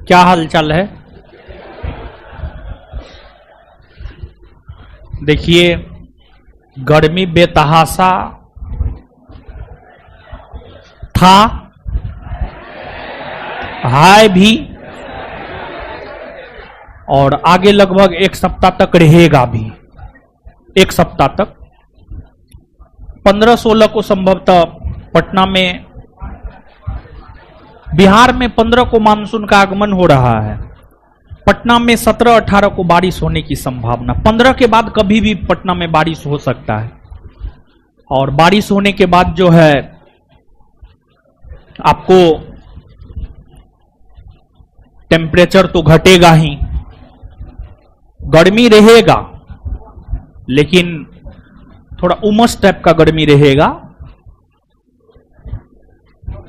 क्या हालचाल है? देखिए, गर्मी बेतहासा था, है भी, और आगे लगभग एक सप्ताह तक रहेगा भी। एक सप्ताह तक 15-16 को संभवतः पटना में, बिहार में 15 को मानसून का आगमन हो रहा है। पटना में 17-18 को बारिश होने की संभावना। 15 के बाद कभी भी पटना में बारिश हो सकता है। और बारिश होने के बाद जो है आपको टेम्परेचर तो घटेगा ही, गर्मी रहेगा, लेकिन थोड़ा उमस टाइप का गर्मी रहेगा।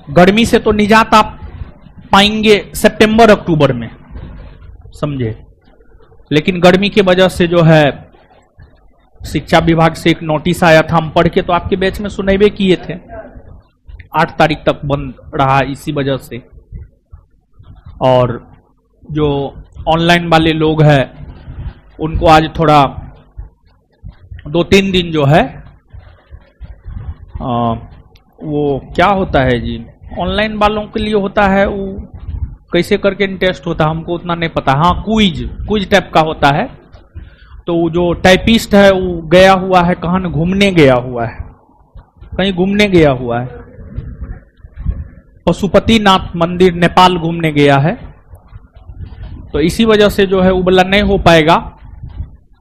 गर्मी से तो निजात आप पाएंगे सितंबर अक्टूबर में, समझे। लेकिन गर्मी की वजह से जो है शिक्षा विभाग से एक नोटिस आया था, हम पढ़ के तो आपके बैच में सुनावे किए थे। 8 तारीख तक बंद रहा इसी वजह से। और जो ऑनलाइन वाले लोग हैं उनको आज थोड़ा 2-3 दिन जो है वो क्या होता है जी, ऑनलाइन वालों के लिए होता है, वो कैसे करके टेस्ट होता है हमको उतना नहीं पता। हाँ, क्विज टाइप का होता है। तो जो टाइपिस्ट है वो गया हुआ है, कहाँ घूमने गया हुआ है, कहीं घूमने गया हुआ है, पशुपतिनाथ मंदिर नेपाल घूमने गया है। तो इसी वजह से जो है वो वाला नहीं हो पाएगा।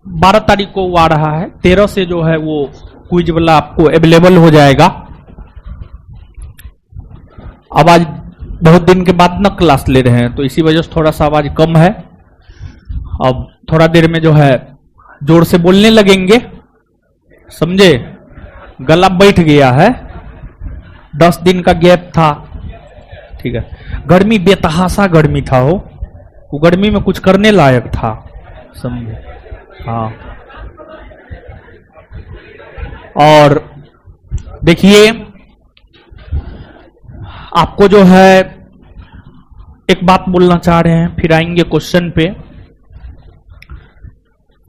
12 तारीख को वो आ रहा है, 13 से जो है वो क्विज वाला आपको अवेलेबल हो जाएगा। अब आज बहुत दिन के बाद न क्लास ले रहे हैं, तो इसी वजह से थोड़ा सा आवाज कम है। अब थोड़ा देर में जो है जोर से बोलने लगेंगे, समझे। गला बैठ गया है, 10 दिन का गैप था, ठीक है। गर्मी बेतहासा गर्मी था, वो गर्मी में कुछ करने लायक था, समझे। हाँ, और देखिए आपको जो है एक बात बोलना चाह रहे हैं, फिर आएंगे क्वेश्चन पे।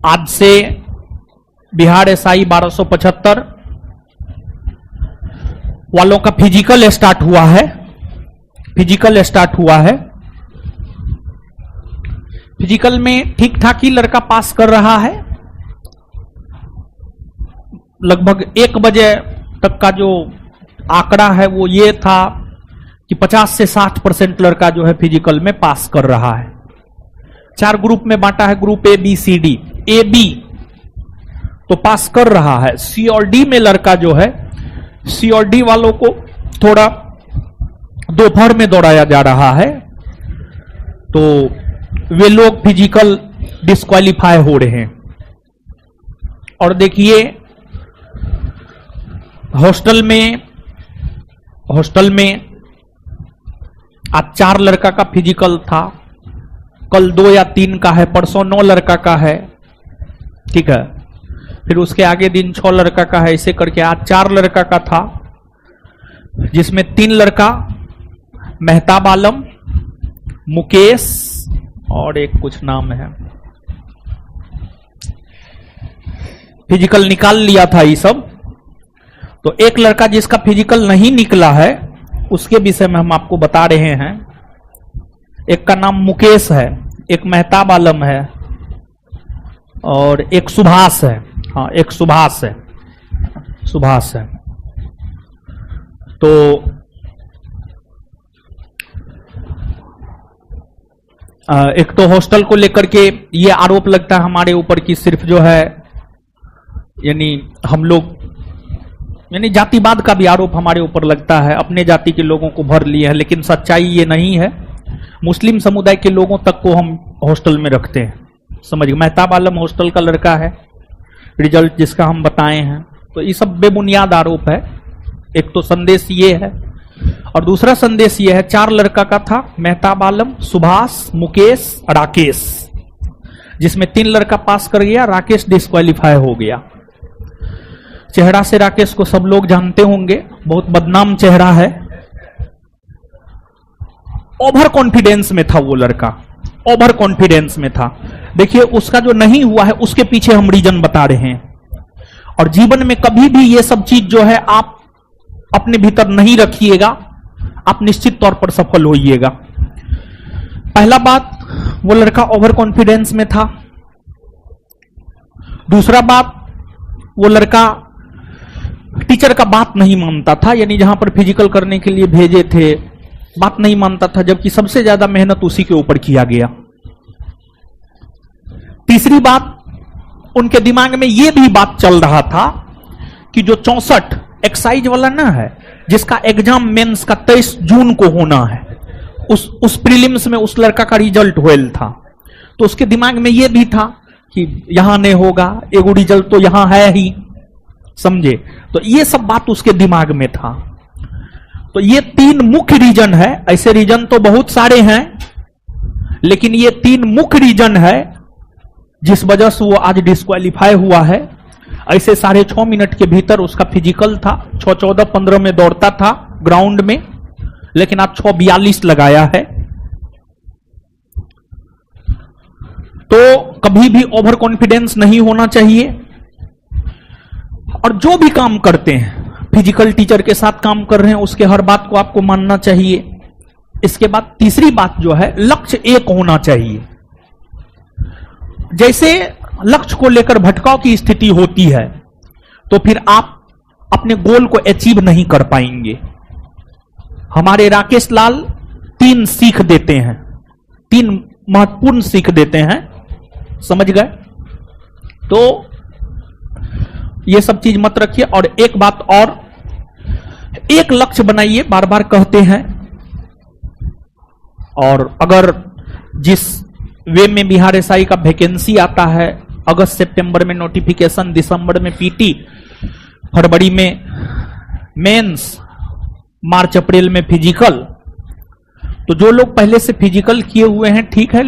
आज से बिहार एसआई 1275 वालों का फिजिकल स्टार्ट हुआ है। फिजिकल में ठीक ठाक ही लड़का पास कर रहा है। लगभग 1 बजे तक का जो आंकड़ा है वो ये था कि 50 से 60% लड़का जो है फिजिकल में पास कर रहा है। 4 ग्रुप में बांटा है, group A B C D. A B तो पास कर रहा है। सी और डी में लड़का जो है, सी और डी वालों को थोड़ा दोपहर में दौड़ाया जा रहा है, तो वे लोग फिजिकल डिस्क्वालीफाई हो रहे हैं। और देखिए हॉस्टल में आज 4 लड़का का फिजिकल था, कल 2 या 3 का है, परसों 9 लड़का का है, ठीक है। फिर उसके आगे दिन 6 लड़का का है, ऐसे करके आज 4 लड़का का था, जिसमें 3 लड़का मेहताब आलम, मुकेश और एक कुछ नाम है, फिजिकल निकाल लिया था ये सब। तो एक लड़का जिसका फिजिकल नहीं निकला है उसके विषय में हम आपको बता रहे हैं। एक का नाम मुकेश है, एक मेहताब आलम है और एक सुभाष है। हाँ, एक सुभाष है। तो एक तो हॉस्टल को लेकर के ये आरोप लगता है हमारे ऊपर कि सिर्फ जो है यानी हम लोग, यानी जातिवाद का भी आरोप हमारे ऊपर लगता है, अपने जाति के लोगों को भर लिए हैं। लेकिन सच्चाई ये नहीं है। मुस्लिम समुदाय के लोगों तक को हम हॉस्टल में रखते हैं, समझिए। मेहताब आलम हॉस्टल का लड़का है, रिजल्ट जिसका हम बताए हैं। तो ये सब बेबुनियाद आरोप है। एक तो संदेश ये है, और दूसरा संदेश ये है, 4 लड़का का था, मेहताब आलम, सुभाष, मुकेश, राकेश, जिसमें 3 लड़का पास कर गया, राकेश डिस्क्वालीफाई हो गया। चेहरा से राकेश को सब लोग जानते होंगे, बहुत बदनाम चेहरा है। ओवर कॉन्फिडेंस में था वो लड़का, ओवर कॉन्फिडेंस में था। देखिए उसका जो नहीं हुआ है उसके पीछे हम रीजन बता रहे हैं। और जीवन में कभी भी ये सब चीज जो है आप अपने भीतर नहीं रखिएगा, आप निश्चित तौर पर सफल होइएगा। पहला बात, वो लड़का ओवर कॉन्फिडेंस में था। दूसरा बात, वो लड़का टीचर का बात नहीं मानता था, यानी जहां पर फिजिकल करने के लिए भेजे थे बात नहीं मानता था, जबकि सबसे ज्यादा मेहनत उसी के ऊपर किया गया। तीसरी बात, उनके दिमाग में यह भी बात चल रहा था कि जो 64 एक्साइज वाला ना है, जिसका एग्जाम मेंस का 23 जून को होना है, उस प्रीलिम्स में उस लड़का का रिजल्ट हुएल था। तो उसके दिमाग में यह भी था कि यहां नहीं होगा, एगो रिजल्ट तो यहां है ही, समझे। तो ये सब बात उसके दिमाग में था। तो ये 3 मुख्य रीजन है, ऐसे रीजन तो बहुत सारे हैं, लेकिन ये 3 मुख्य रीजन है जिस वजह से वो आज डिस्क्वालीफाई हुआ है। ऐसे 6.5 मिनट के भीतर उसका फिजिकल था, 6:14-15 में दौड़ता था ग्राउंड में, लेकिन आज 6:42 लगाया है। तो कभी भी ओवर कॉन्फिडेंस नहीं होना चाहिए। और जो भी काम करते हैं, फिजिकल टीचर के साथ काम कर रहे हैं, उसके हर बात को आपको मानना चाहिए। इसके बाद तीसरी बात जो है, लक्ष्य एक होना चाहिए। जैसे लक्ष्य को लेकर भटकाव की स्थिति होती है तो फिर आप अपने गोल को अचीव नहीं कर पाएंगे। हमारे राकेश लाल 3 सीख देते हैं, 3 महत्वपूर्ण सीख देते हैं, समझ गए। तो ये सब चीज मत रखिए। और एक बात और, एक लक्ष्य बनाइए, बार बार कहते हैं। और अगर जिस वे में बिहार एसआई का वैकेंसी आता है, अगस्त सितंबर में नोटिफिकेशन, दिसंबर में पीटी, फरवरी में मेंस, मार्च अप्रैल में फिजिकल। तो जो लोग पहले से फिजिकल किए हुए हैं ठीक है,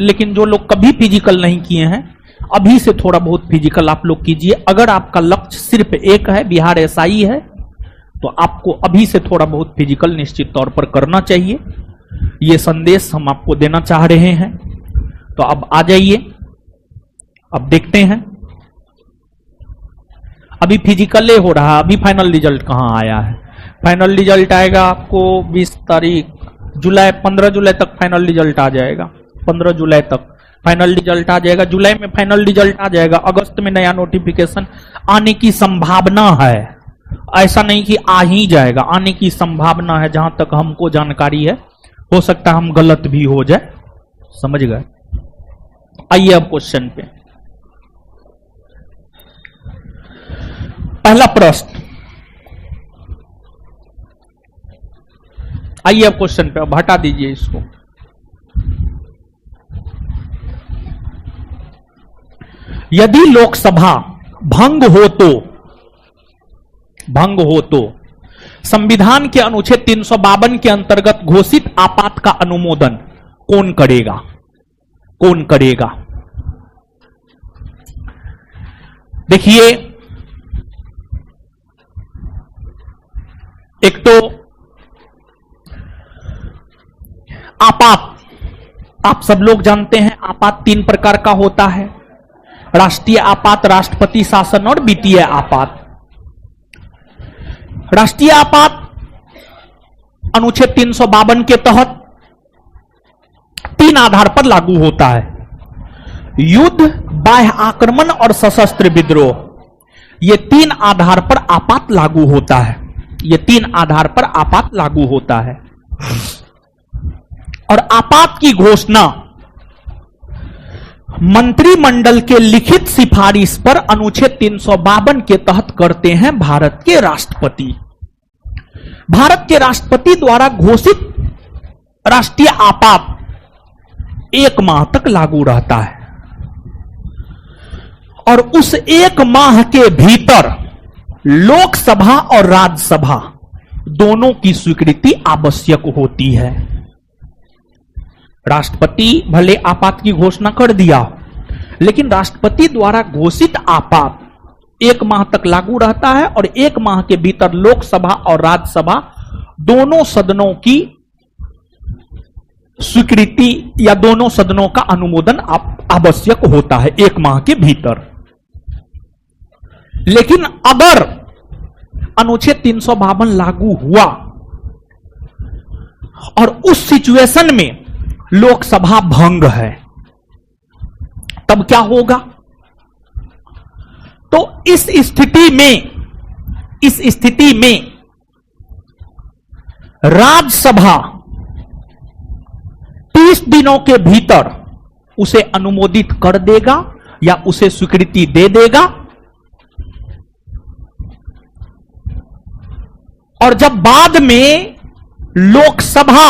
लेकिन जो लोग कभी फिजिकल नहीं किए हैं, अभी से थोड़ा बहुत फिजिकल आप लोग कीजिए। अगर आपका लक्ष्य सिर्फ एक है, बिहार एसआई है, तो आपको अभी से थोड़ा बहुत फिजिकल निश्चित तौर पर करना चाहिए। ये संदेश हम आपको देना चाह रहे हैं। तो अब आ जाइए, अब देखते हैं। अभी फिजिकल हो रहा है, अभी फाइनल रिजल्ट कहां आया है। फाइनल रिजल्ट आएगा आपको 20 तारीख जुलाई, 15 जुलाई तक फाइनल रिजल्ट आ जाएगा। 15 जुलाई तक फाइनल रिजल्ट आ जाएगा, जुलाई में फाइनल रिजल्ट आ जाएगा, अगस्त में नया नोटिफिकेशन आने की संभावना है। ऐसा नहीं कि आ ही जाएगा, आने की संभावना है जहां तक हमको जानकारी है। हो सकता है हम गलत भी हो जाए, समझ गए। आइए अब क्वेश्चन पे। पहला प्रश्न, आइए अब क्वेश्चन पे। अब हटा दीजिए इसको। यदि लोकसभा भंग हो तो संविधान के अनुच्छेद 352 के अंतर्गत घोषित आपात का अनुमोदन कौन करेगा? कौन करेगा? देखिए, एक तो आपात, आप सब लोग जानते हैं आपात 3 प्रकार का होता है। राष्ट्रीय आपात, राष्ट्रपति शासन और वित्तीय आपात। राष्ट्रीय आपात अनुच्छेद 352 के तहत 3 आधार पर लागू होता है। युद्ध, बाह्य आक्रमण और सशस्त्र विद्रोह। ये 3 आधार पर आपात लागू होता है। ये 3 आधार पर आपात लागू होता है। और आपात की घोषणा मंत्रिमंडल के लिखित सिफारिश पर अनुच्छेद 352 के तहत करते हैं भारत के राष्ट्रपति। भारत के राष्ट्रपति द्वारा घोषित राष्ट्रीय आपात 1 माह तक लागू रहता है। और उस 1 माह के भीतर लोकसभा और राज्यसभा दोनों की स्वीकृति आवश्यक होती है। राष्ट्रपति भले आपात की घोषणा कर दिया, लेकिन राष्ट्रपति द्वारा घोषित आपात 1 माह तक लागू रहता है और 1 माह के भीतर लोकसभा और राज्यसभा दोनों सदनों की स्वीकृति या दोनों सदनों का अनुमोदन आवश्यक होता है 1 माह के भीतर। लेकिन अगर अनुच्छेद 352 लागू हुआ और उस सिचुएशन में लोकसभा भंग है, तब क्या होगा? तो इस स्थिति में राज्यसभा 30 दिनों के भीतर उसे अनुमोदित कर देगा या उसे स्वीकृति दे देगा। और जब बाद में लोकसभा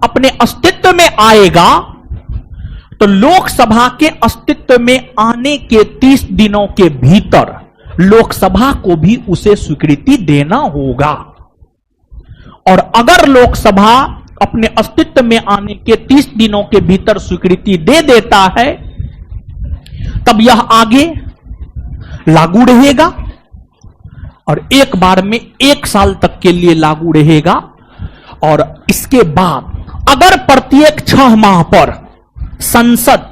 अपने अस्तित्व में आएगा तो लोकसभा के अस्तित्व में आने के 30 दिनों के भीतर लोकसभा को भी उसे स्वीकृति देना होगा। और अगर लोकसभा अपने अस्तित्व में आने के 30 दिनों के भीतर स्वीकृति दे देता है, तब यह आगे लागू रहेगा और एक बार में 1 साल तक के लिए लागू रहेगा। और इसके बाद अगर प्रत्येक 6 माह पर संसद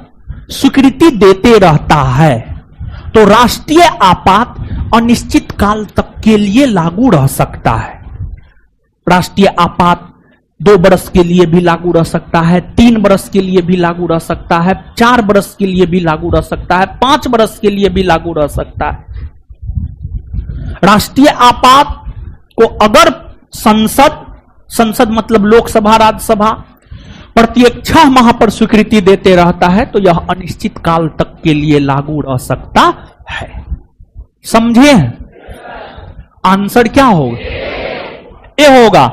स्वीकृति देते रहता है तो राष्ट्रीय आपात अनिश्चित काल तक के लिए लागू रह सकता है। राष्ट्रीय आपात 2 वर्ष के लिए भी लागू रह सकता है, 3 वर्ष के लिए भी लागू रह सकता है, 4 वर्ष के लिए भी लागू रह सकता है, 5 वर्ष के लिए भी लागू रह सकता है। राष्ट्रीय आपात को अगर संसद मतलब लोकसभा राज्यसभा प्रत्येक 6 माह पर स्वीकृति देते रहता है तो यह अनिश्चित काल तक के लिए लागू रह सकता है। समझे? आंसर क्या होगा? ए होगा।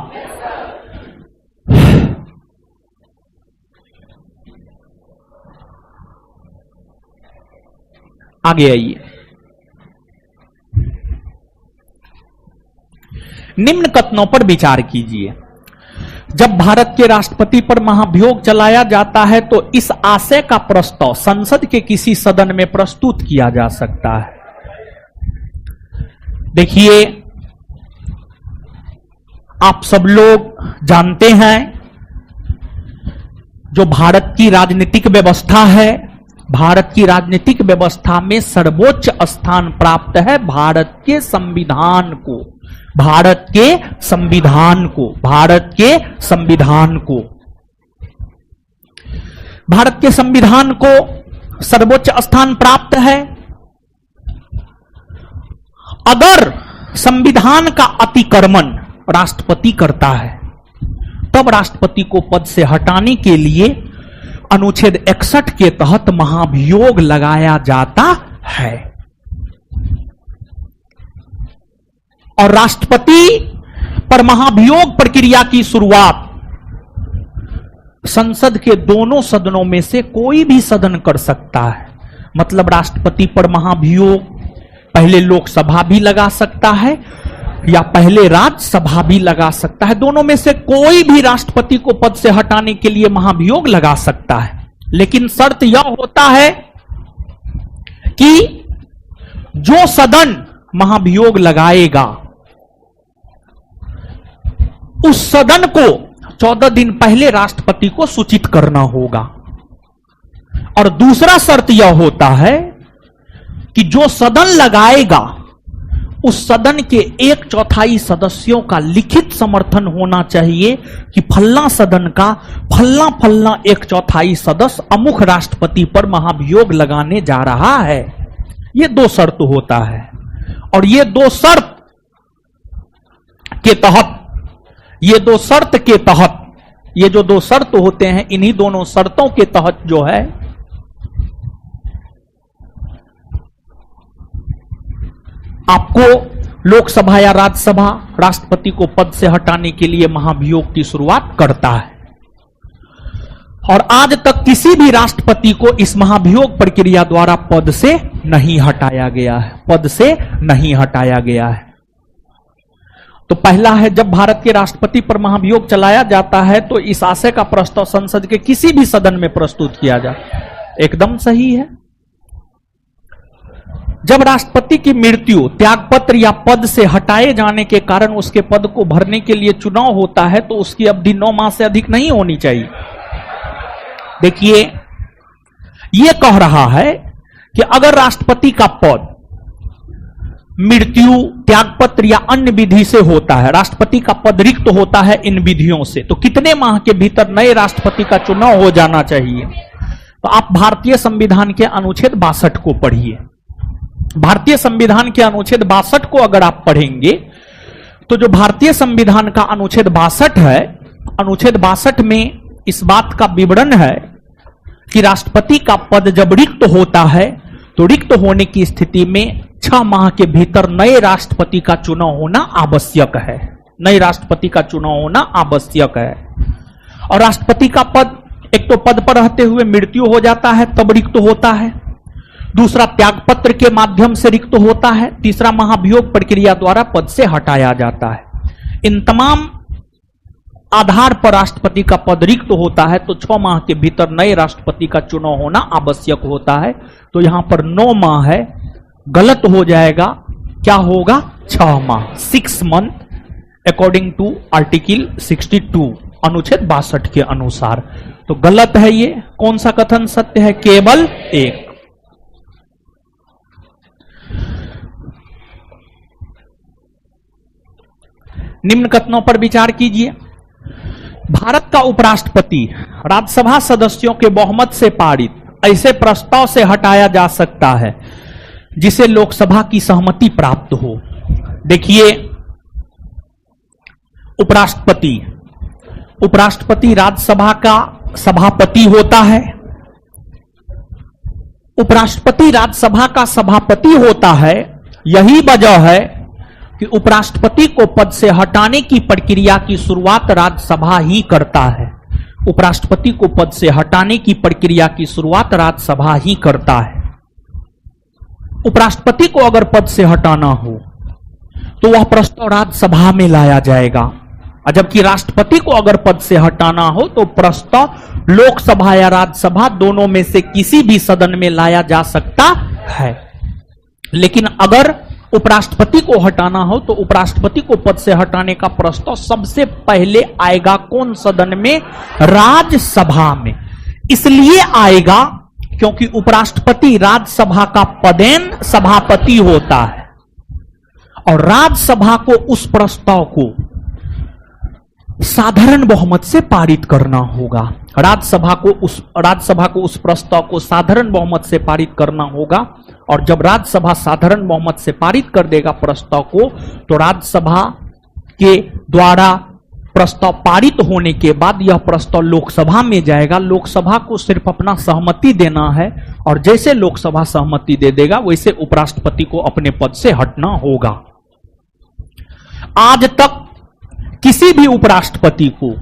आगे आइए। निम्न कथनों पर विचार कीजिए। जब भारत के राष्ट्रपति पर महाभियोग चलाया जाता है तो इस आशय का प्रस्ताव संसद के किसी सदन में प्रस्तुत किया जा सकता है। देखिए, आप सब लोग जानते हैं जो भारत की राजनीतिक व्यवस्था है, भारत की राजनीतिक व्यवस्था में सर्वोच्च स्थान प्राप्त है भारत के संविधान को, भारत के संविधान को, भारत के संविधान को, भारत के संविधान को सर्वोच्च स्थान प्राप्त है। अगर संविधान का अतिक्रमण राष्ट्रपति करता है तब राष्ट्रपति को पद से हटाने के लिए अनुच्छेद 61 के तहत महाभियोग लगाया जाता है। और राष्ट्रपति पर महाभियोग प्रक्रिया की शुरुआत संसद के दोनों सदनों में से कोई भी सदन कर सकता है। मतलब राष्ट्रपति पर महाभियोग पहले लोकसभा भी लगा सकता है या पहले राज्यसभा भी लगा सकता है। दोनों में से कोई भी राष्ट्रपति को पद से हटाने के लिए महाभियोग लगा सकता है। लेकिन शर्त यह होता है कि जो सदन महाभियोग लगाएगा उस सदन को 14 दिन पहले राष्ट्रपति को सूचित करना होगा। और दूसरा शर्त यह होता है कि जो सदन लगाएगा उस सदन के 1/4 सदस्यों का लिखित समर्थन होना चाहिए कि फल्ला सदन का फल्ला 1/4 सदस्य अमुख राष्ट्रपति पर महाभियोग लगाने जा रहा है। यह 2 शर्त होता है। और ये दो शर्त के तहत ये जो 2 शर्त होते हैं, इन्हीं दोनों शर्तों के तहत जो है आपको लोकसभा या राज्यसभा राष्ट्रपति को पद से हटाने के लिए महाभियोग की शुरुआत करता है। और आज तक किसी भी राष्ट्रपति को इस महाभियोग प्रक्रिया द्वारा पद से नहीं हटाया गया है। तो पहला है, जब भारत के राष्ट्रपति पर महाभियोग चलाया जाता है तो इस आशय का प्रस्ताव संसद के किसी भी सदन में प्रस्तुत किया जाए। एकदम सही है। जब राष्ट्रपति की मृत्यु, त्यागपत्र या पद से हटाए जाने के कारण उसके पद को भरने के लिए चुनाव होता है तो उसकी अवधि 9 माह से अधिक नहीं होनी चाहिए। देखिए, यह कह रहा है कि अगर राष्ट्रपति का पद मृत्यु, त्यागपत्र या अन्य विधि से होता है, राष्ट्रपति का पद रिक्त होता है इन विधियों से, तो कितने माह के भीतर नए राष्ट्रपति का चुनाव हो जाना चाहिए? तो आप भारतीय संविधान के अनुच्छेद 62 को पढ़िए। भारतीय संविधान के अनुच्छेद 62 को अगर आप पढ़ेंगे तो जो भारतीय संविधान का अनुच्छेद 62 है, अनुच्छेद 62 में इस बात का विवरण है कि राष्ट्रपति का पद जब रिक्त होता है तो रिक्त होने की स्थिति में 6 माह के भीतर नए राष्ट्रपति का चुनाव होना आवश्यक है। नए राष्ट्रपति का चुनाव होना आवश्यक है। और राष्ट्रपति का पद एक तो पद पर रहते हुए मृत्यु हो जाता है तब रिक्त होता है, दूसरा त्यागपत्र के माध्यम से रिक्त होता है, तीसरा महाभियोग प्रक्रिया द्वारा पद से हटाया जाता है। इन तमाम आधार पर राष्ट्रपति का पद रिक्त होता है तो 6 माह के भीतर नए राष्ट्रपति का चुनाव होना आवश्यक होता है। तो यहां पर 9 माह है, गलत हो जाएगा। क्या होगा? 6 माह, 6 मंथ अकॉर्डिंग टू आर्टिकल 62 अनुच्छेद 62 के अनुसार। तो गलत है ये। कौन सा कथन सत्य है? केवल एक। निम्न कथनों पर विचार कीजिए। भारत का उपराष्ट्रपति राज्यसभा सदस्यों के बहुमत से पारित ऐसे प्रस्ताव से हटाया जा सकता है जिसे लोकसभा की सहमति प्राप्त हो। देखिए, उपराष्ट्रपति राज्यसभा का सभापति होता है। उपराष्ट्रपति राज्यसभा का सभापति होता है। यही वजह है कि उपराष्ट्रपति को पद से हटाने की प्रक्रिया की शुरुआत राज्यसभा ही करता है। उपराष्ट्रपति को पद से हटाने की प्रक्रिया की शुरुआत राज्यसभा ही करता है। उपराष्ट्रपति को अगर पद से हटाना हो तो वह प्रस्ताव राज्यसभा में लाया जाएगा, जबकि राष्ट्रपति को अगर पद से हटाना हो तो प्रस्ताव लोकसभा या राज्यसभा दोनों में से किसी भी सदन में लाया जा सकता है। लेकिन अगर उपराष्ट्रपति को हटाना हो तो उपराष्ट्रपति को पद से हटाने का प्रस्ताव सबसे पहले आएगा कौन सदन में? राज्यसभा में। इसलिए आएगा क्योंकि उपराष्ट्रपति राज्यसभा का पदेन सभापति होता है और राज्यसभा को उस प्रस्ताव को साधारण बहुमत से पारित करना होगा। राज्यसभा को उस प्रस्ताव को साधारण बहुमत से पारित करना होगा और जब राज्यसभा साधारण बहुमत से पारित कर देगा प्रस्ताव को तो राज्यसभा के द्वारा प्रस्ताव पारित होने के बाद यह प्रस्ताव लोकसभा में जाएगा। लोकसभा को सिर्फ अपना सहमति देना है और जैसे लोकसभा सहमति दे देगा वैसे उपराष्ट्रपति को अपने पद से हटना होगा। आज तक किसी भी उपराष्ट्रपति को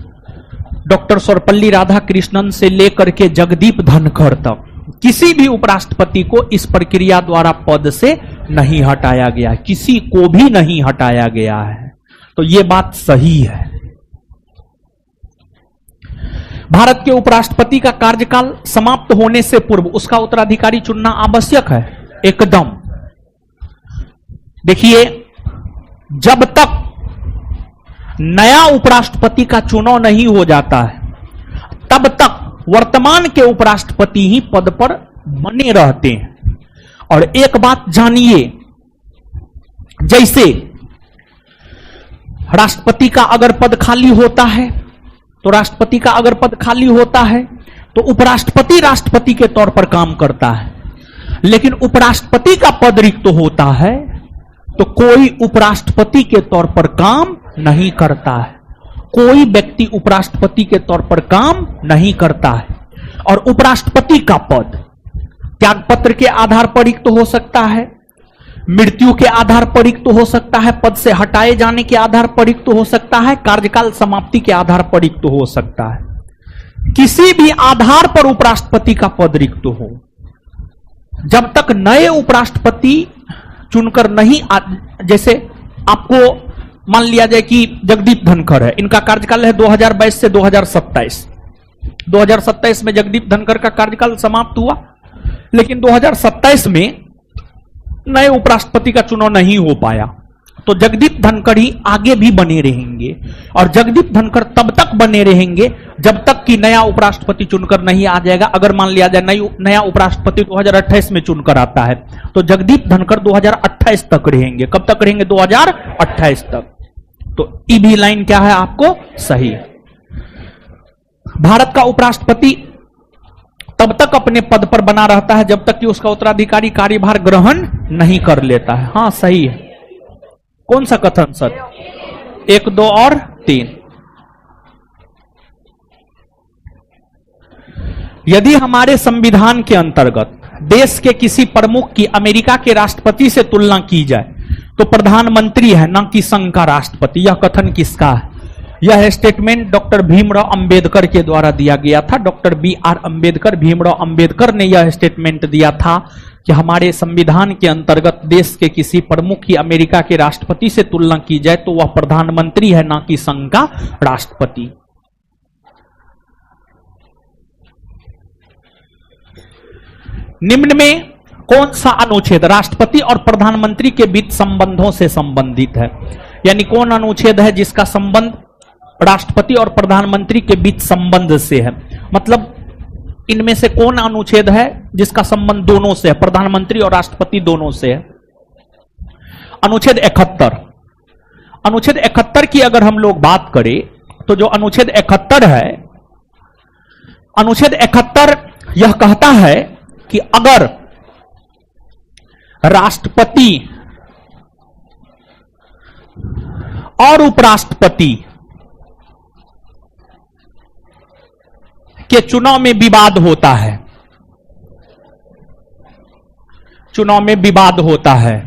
डॉक्टर सर्वपल्ली राधाकृष्णन से लेकर के जगदीप धनखड़ तक किसी भी उपराष्ट्रपति को इस प्रक्रिया द्वारा पद से नहीं हटाया गया, किसी को भी नहीं हटाया गया है। तो यह बात सही है। भारत के उपराष्ट्रपति का कार्यकाल समाप्त होने से पूर्व उसका उत्तराधिकारी चुनना आवश्यक है, एकदम। देखिए, जब तक नया उपराष्ट्रपति का चुनाव नहीं हो जाता है तब तक वर्तमान के उपराष्ट्रपति ही पद पर बने रहते हैं। और एक बात जानिए, जैसे राष्ट्रपति का अगर पद खाली होता है तो राष्ट्रपति का अगर पद खाली होता है तो उपराष्ट्रपति राष्ट्रपति के तौर पर काम करता है, लेकिन उपराष्ट्रपति का पद रिक्त होता है तो कोई उपराष्ट्रपति के तौर पर काम नहीं करता है। कोई व्यक्ति उपराष्ट्रपति के तौर पर काम नहीं करता है। और उपराष्ट्रपति का पद त्यागपत्र के आधार पर रिक्त हो सकता है, मृत्यु के आधार पर रिक्त हो सकता है, पद से हटाए जाने के आधार पर रिक्त हो सकता है, कार्यकाल समाप्ति के आधार पर रिक्त हो सकता है। किसी भी आधार पर उपराष्ट्रपति का पद रिक्त हो, जब तक नए उपराष्ट्रपति चुनकर नहीं जैसे आपको मान लिया जाए कि जगदीप धनखड़ है, इनका कार्यकाल है 2022 से 2027। 2027 में जगदीप धनखड़ का कार्यकाल समाप्त हुआ, लेकिन 2027 में नए उपराष्ट्रपति का चुनाव नहीं हो पाया, तो जगदीप धनखड़ ही आगे भी बने रहेंगे। और जगदीप धनखड़ तब तक बने रहेंगे जब तक कि नया उपराष्ट्रपति चुनकर नहीं आ जाएगा। अगर मान लिया जाए नया उपराष्ट्रपति 2028 में चुनकर आता है तो जगदीप धनखड़ 2028 तक रहेंगे। कब तक रहेंगे? 2028 तक। तो ई भी लाइन क्या है आपको सही। भारत का उपराष्ट्रपति तब तक अपने पद पर बना रहता है जब तक कि उसका उत्तराधिकारी कार्यभार ग्रहण नहीं कर लेता है। हां सही है। कौन सा कथन सत्य? 1, 2 और 3। यदि हमारे संविधान के अंतर्गत देश के किसी प्रमुख की अमेरिका के राष्ट्रपति से तुलना की जाए तो प्रधानमंत्री है, न कि संघ का राष्ट्रपति। यह कथन किसका है? यह स्टेटमेंट डॉक्टर भीमराव अंबेडकर के द्वारा दिया गया था। डॉक्टर BR अंबेडकर, भीमराव अंबेडकर ने यह स्टेटमेंट दिया था कि हमारे संविधान के अंतर्गत देश के किसी प्रमुख की अमेरिका के राष्ट्रपति से तुलना की जाए तो वह प्रधानमंत्री है, न कि संघ का राष्ट्रपति। निम्न में कौन सा अनुच्छेद राष्ट्रपति और प्रधानमंत्री के बीच संबंधों से संबंधित है? यानी कौन अनुच्छेद है जिसका संबंध राष्ट्रपति और प्रधानमंत्री के बीच संबंध से है? मतलब इनमें से कौन अनुच्छेद है जिसका संबंध दोनों से है, प्रधानमंत्री और राष्ट्रपति दोनों से है? अनुच्छेद 71। अनुच्छेद 71 की अगर हम लोग बात करें तो जो अनुच्छेद 71 है, अनुच्छेद 71 यह कहता है कि अगर राष्ट्रपति और उपराष्ट्रपति के चुनाव में विवाद होता है, चुनाव में विवाद होता है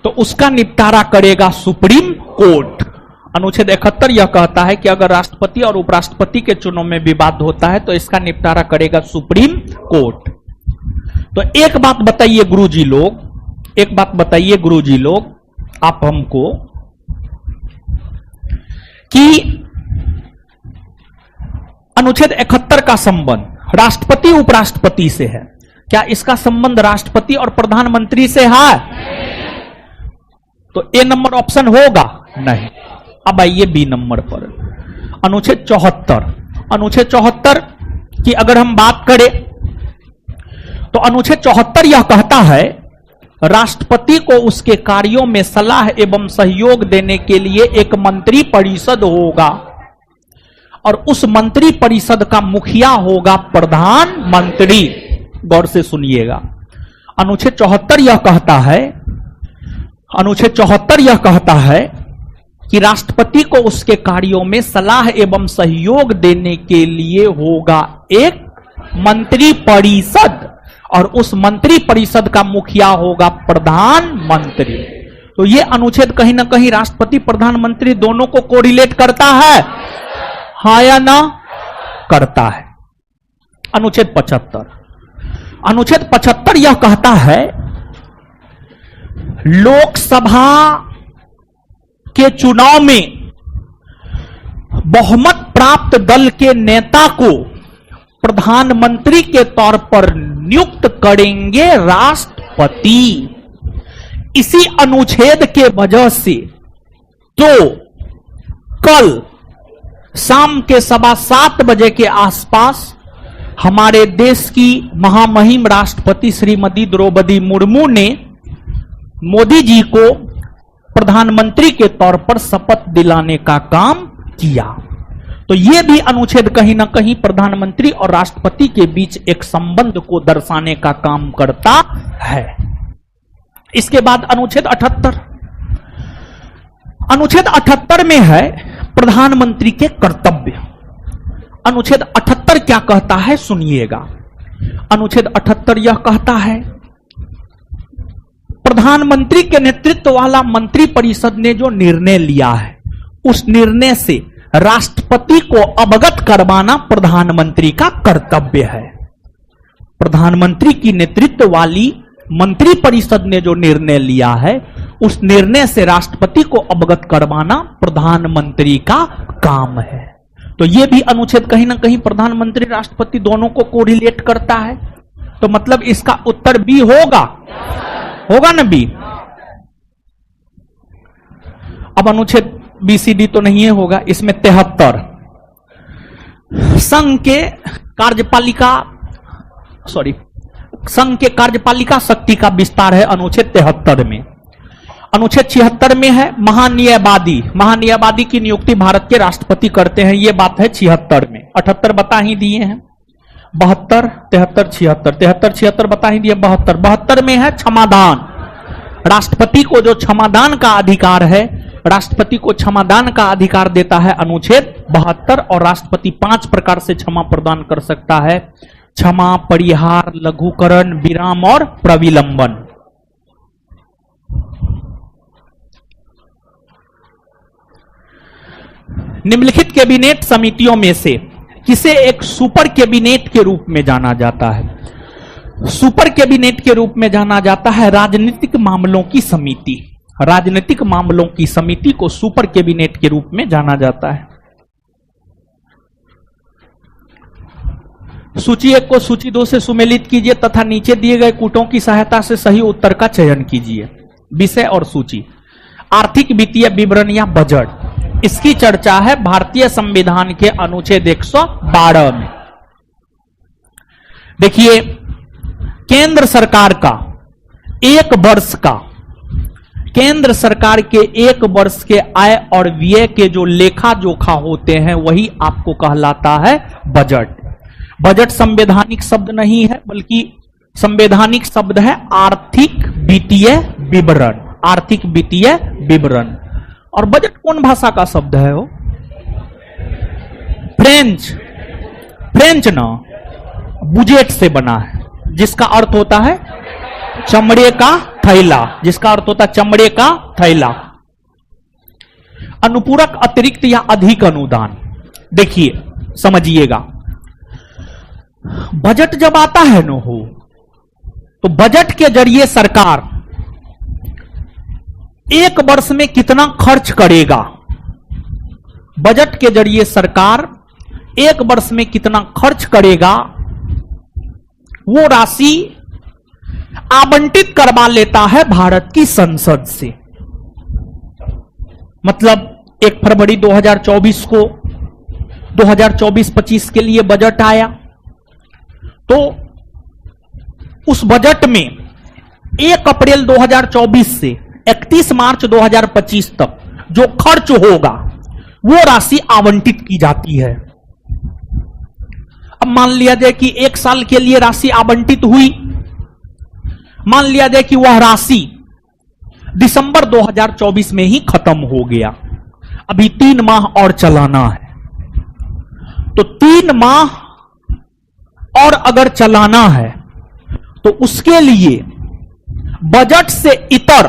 तो उसका निपटारा करेगा सुप्रीम कोर्ट। अनुच्छेद 71 यह कहता है कि अगर राष्ट्रपति और उपराष्ट्रपति के चुनाव में विवाद होता है तो इसका निपटारा करेगा सुप्रीम कोर्ट। तो एक बात बताइए गुरुजी लोग, एक बात बताइए गुरुजी लोग आप हमको कि अनुच्छेद 71 का संबंध राष्ट्रपति उपराष्ट्रपति से है, क्या इसका संबंध राष्ट्रपति और प्रधानमंत्री से है? तो ए नंबर ऑप्शन होगा नहीं। अब आइए बी नंबर पर, अनुच्छेद 74। अनुच्छेद 74 की अगर हम बात करें तो अनुच्छेद 74 यह कहता है राष्ट्रपति को उसके कार्यों में सलाह एवं सहयोग देने के लिए एक मंत्री परिषद होगा और उस मंत्री परिषद का मुखिया होगा प्रधानमंत्री। गौर से सुनिएगा, अनुच्छेद 74 यह कहता है, अनुच्छेद 74 यह कहता है कि राष्ट्रपति को उसके कार्यों में सलाह एवं सहयोग देने के लिए होगा एक मंत्री परिषद और उस मंत्री परिषद का मुखिया होगा प्रधानमंत्री। तो यह अनुच्छेद कहीं ना कहीं राष्ट्रपति प्रधानमंत्री दोनों को कोरिलेट करता है, हाँ या ना? करता है। अनुच्छेद 75। अनुच्छेद 75 यह कहता है लोकसभा के चुनाव में बहुमत प्राप्त दल के नेता को प्रधानमंत्री के तौर पर नियुक्त करेंगे राष्ट्रपति। इसी अनुच्छेद के वजह से तो कल शाम के 7:15 बजे के आसपास हमारे देश की महामहिम राष्ट्रपति श्रीमती द्रौपदी मुर्मू ने मोदी जी को प्रधानमंत्री के तौर पर शपथ दिलाने का काम किया। तो यह भी अनुच्छेद कहीं ना कहीं प्रधानमंत्री और राष्ट्रपति के बीच एक संबंध को दर्शाने का काम करता है। इसके बाद अनुच्छेद 78। अनुच्छेद 78 में है प्रधानमंत्री के कर्तव्य। अनुच्छेद 78 क्या कहता है सुनिएगा। अनुच्छेद 78 यह कहता है प्रधानमंत्री के नेतृत्व वाला मंत्री परिषद ने जो निर्णय लिया है उस निर्णय से राष्ट्रपति को अवगत करवाना प्रधानमंत्री का कर्तव्य है। प्रधानमंत्री की नेतृत्व वाली मंत्री परिषद ने जो निर्णय लिया है उस निर्णय से राष्ट्रपति को अवगत करवाना प्रधानमंत्री का काम है। तो यह भी अनुच्छेद कहीं ना कहीं प्रधानमंत्री राष्ट्रपति दोनों को कोरिलेट करता है। तो मतलब इसका उत्तर बी होगा, होगा ना बी। अब अनुच्छेद BCD तो नहीं है, होगा इसमें 73। संघ के कार्यपालिका शक्ति का विस्तार है अनुच्छेद 73 में। अनुच्छेद 76 में है महान्यायवादी की नियुक्ति भारत के राष्ट्रपति करते हैं, ये बात है 76 में। 78 बता ही दिए हैं, 72, 73, 76, 73, 76 बता ही दिए, 72 में है क्षमादान। राष्ट्रपति को जो क्षमादान का अधिकार है, राष्ट्रपति को क्षमादान का अधिकार देता है अनुच्छेद 72, और राष्ट्रपति 5 प्रकार से क्षमा प्रदान कर सकता है: क्षमा, परिहार, लघुकरण, विराम और प्रविलंबन। निम्नलिखित कैबिनेट समितियों में से किसे एक सुपर कैबिनेट के रूप में जाना जाता है? सुपर कैबिनेट के रूप में जाना जाता है राजनीतिक मामलों की समिति। राजनीतिक मामलों की समिति को सुपर कैबिनेट के रूप में जाना जाता है। सूची 1 को सूची 2 से सुमेलित कीजिए तथा नीचे दिए गए कूटों की सहायता से सही उत्तर का चयन कीजिए। विषय और सूची: आर्थिक वित्तीय विवरण या बजट। इसकी चर्चा है भारतीय संविधान के अनुच्छेद 112 में। देखिए, केंद्र सरकार का एक वर्ष के आय और व्यय के जो लेखा जोखा होते हैं वही आपको कहलाता है बजट। बजट संवैधानिक शब्द नहीं है, बल्कि संवैधानिक शब्द है आर्थिक वित्तीय विवरण। आर्थिक वित्तीय विवरण। और बजट कौन भाषा का शब्द है? वो फ्रेंच ना, बुजेट से बना है, जिसका अर्थ होता है चमड़े का थैला, जिसका अर्थ होता है चमड़े का थैला। अनुपूरक, अतिरिक्त या अधिक अनुदान। देखिए, समझिएगा, बजट जब आता है न हो, तो बजट के जरिए सरकार एक वर्ष में कितना खर्च करेगा, बजट के जरिए सरकार एक वर्ष में कितना खर्च करेगा, वो राशि आवंटित करवा लेता है भारत की संसद से। मतलब 1 फरवरी 2024 को 2024-25 के लिए बजट आया, तो उस बजट में 1 अप्रैल 2024 से 31 मार्च 2025 तक जो खर्च होगा वो राशि आवंटित की जाती है। अब मान लिया जाए कि 1 साल के लिए राशि आवंटित हुई, मान लिया जाए कि वह राशि दिसंबर 2024 में ही खत्म हो गया, अभी 3 माह और चलाना है, तो 3 माह और अगर चलाना है तो उसके लिए बजट से इतर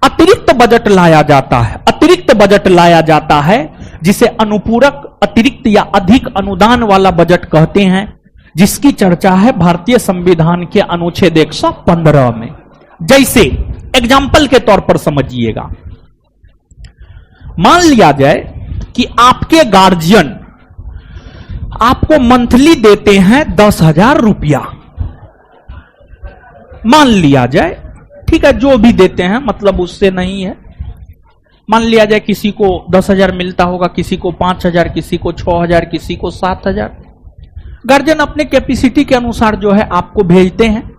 अतिरिक्त बजट लाया जाता है। अतिरिक्त बजट लाया जाता है जिसे अनुपूरक, अतिरिक्त या अधिक अनुदान वाला बजट कहते हैं, जिसकी चर्चा है भारतीय संविधान के अनुच्छेद 115 में। जैसे एग्जाम्पल के तौर पर समझिएगा, मान लिया जाए कि आपके गार्जियन आपको मंथली देते हैं 10,000 रुपया, मान लिया जाए, ठीक है, जो भी देते हैं, मतलब उससे नहीं है। मान लिया जाए किसी को 10,000 मिलता होगा, किसी को 5,000, किसी को 6,000, किसी को 7,000। गार्जियन अपने कैपेसिटी के अनुसार जो है आपको भेजते हैं।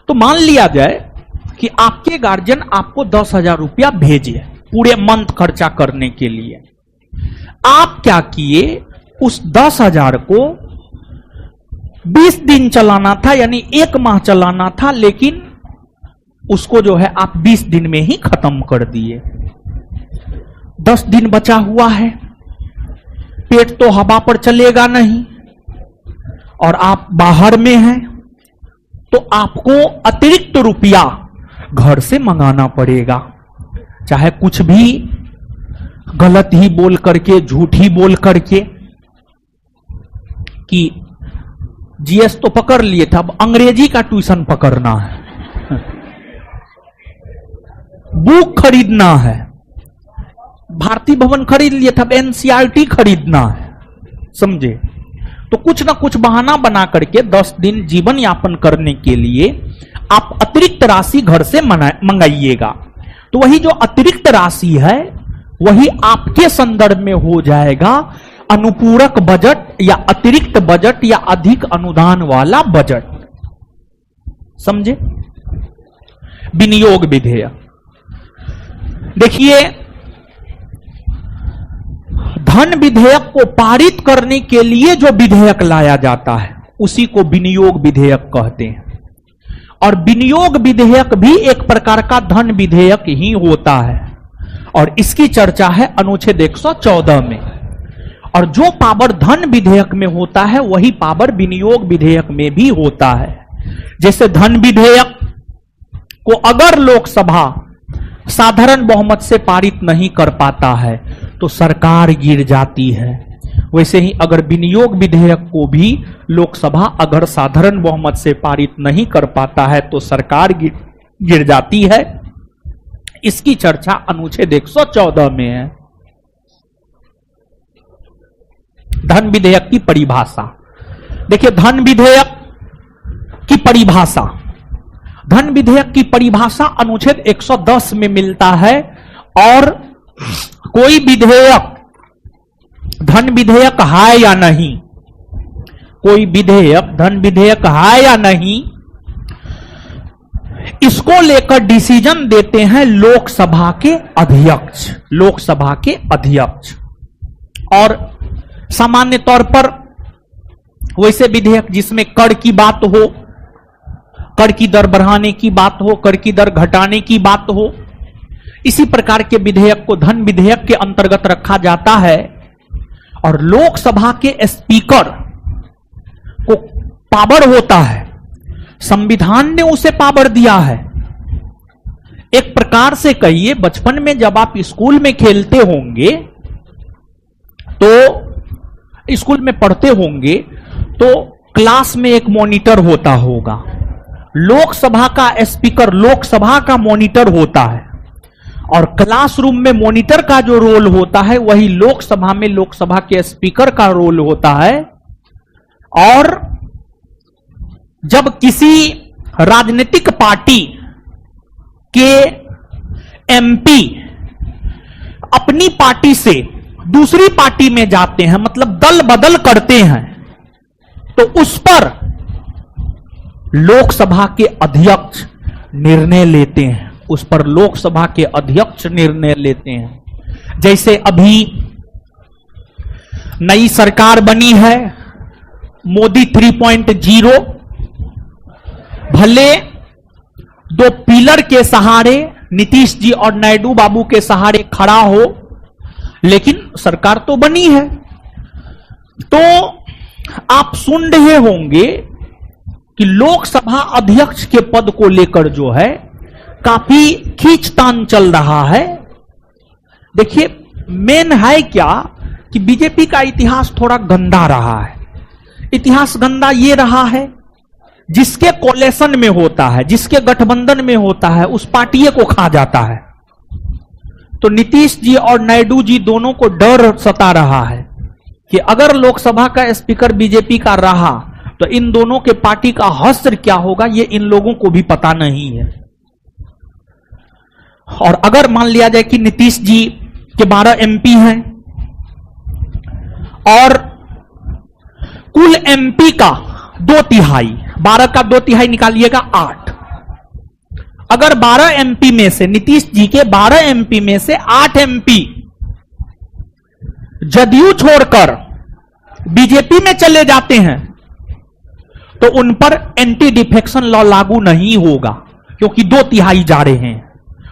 तो मान लिया जाए कि आपके गार्जियन आपको 10,000 रुपया भेजे पूरे मंथ खर्चा करने के लिए। आप क्या किए, उस 10,000 को 20 दिन चलाना था, यानी 1 माह चलाना था, लेकिन उसको जो है आप 20 दिन में ही खत्म कर दिए। 10 दिन बचा हुआ है, पेट तो हवा पर चलेगा नहीं, और आप बाहर में हैं, तो आपको अतिरिक्त रुपया घर से मंगाना पड़ेगा। चाहे कुछ भी गलत ही बोल करके, झूठ ही बोल करके, कि जीएस तो पकड़ लिए था, अब अंग्रेजी का ट्यूशन पकड़ना है, बुक खरीदना है, भारतीय भवन खरीद लिए था, अब एनसीईआरटी खरीदना है, समझे? तो कुछ ना कुछ बहाना बना करके 10 दिन जीवन यापन करने के लिए आप अतिरिक्त राशि घर से मंगाइएगा। तो वही जो अतिरिक्त राशि है वही आपके संदर्भ में हो जाएगा अनुपूरक बजट या अतिरिक्त बजट या अधिक अनुदान वाला बजट। समझे? विनियोग विधेयक देखिए, धन विधेयक को पारित करने के लिए जो विधेयक लाया जाता है उसी को विनियोग विधेयक कहते हैं। और विनियोग विधेयक भी एक प्रकार का धन विधेयक ही होता है और इसकी चर्चा है अनुच्छेद 114 में। और जो पावर धन विधेयक में होता है वही पावर विनियोग विधेयक में भी होता है। जैसे धन विधेयक को अगर लोकसभा साधारण बहुमत से पारित नहीं कर पाता है तो सरकार गिर जाती है, वैसे ही अगर विनियोग विधेयक को भी लोकसभा अगर साधारण बहुमत से पारित नहीं कर पाता है तो सरकार गिर जाती है। इसकी चर्चा अनुच्छेद 114 में है। धन विधेयक की परिभाषा देखिए, धन विधेयक की परिभाषा, धन विधेयक की परिभाषा अनुच्छेद 110 में मिलता है। और कोई विधेयक धन विधेयक है या नहीं, कोई विधेयक धन विधेयक है या नहीं, इसको लेकर डिसीजन देते हैं लोकसभा के अध्यक्ष, लोकसभा के अध्यक्ष। और सामान्य तौर पर वैसे विधेयक जिसमें कर की बात हो, कर की दर बढ़ाने की बात हो, कर की दर घटाने की बात हो, इसी प्रकार के विधेयक को धन विधेयक के अंतर्गत रखा जाता है। और लोकसभा के स्पीकर को पावर होता है, संविधान ने उसे पावर दिया है। एक प्रकार से कहिए, बचपन में जब आप स्कूल में खेलते होंगे तो स्कूल में पढ़ते होंगे तो क्लास में एक मॉनिटर होता होगा, लोकसभा का स्पीकर लोकसभा का मॉनिटर होता है। और क्लासरूम में मॉनिटर का जो रोल होता है वही लोकसभा में लोकसभा के स्पीकर का रोल होता है। और जब किसी राजनीतिक पार्टी के एमपी अपनी पार्टी से दूसरी पार्टी में जाते हैं, मतलब दल बदल करते हैं, तो उस पर लोकसभा के अध्यक्ष निर्णय लेते हैं, उस पर लोकसभा के अध्यक्ष निर्णय लेते हैं। जैसे अभी नई सरकार बनी है मोदी 3.0, भले दो पिलर के सहारे नीतीश जी और नायडू बाबू के सहारे खड़ा हो, लेकिन सरकार तो बनी है। तो आप सुन रहे होंगे कि लोकसभा अध्यक्ष के पद को लेकर जो है काफी खींचतान चल रहा है। देखिए, मेन है क्या कि बीजेपी का इतिहास थोड़ा गंदा रहा है। इतिहास गंदा ये रहा है, जिसके कोलेशन में होता है, जिसके गठबंधन में होता है, उस पार्टी को खा जाता है। तो नीतीश जी और नायडू जी दोनों को डर सता रहा है कि अगर लोकसभा का स्पीकर बीजेपी का रहा तो इन दोनों के पार्टी का हश्र क्या होगा, ये इन लोगों को भी पता नहीं है। और अगर मान लिया जाए कि नीतीश जी के 12 एमपी हैं और कुल एमपी का 2/3, 12 का 2/3 निकालिएगा 8। अगर 12 एमपी में से नीतीश जी के 12 एमपी में से 8 एमपी जदयू छोड़कर बीजेपी में चले जाते हैं तो उन पर एंटी डिफेक्शन लॉ लागू नहीं होगा, क्योंकि 2/3 जा रहे हैं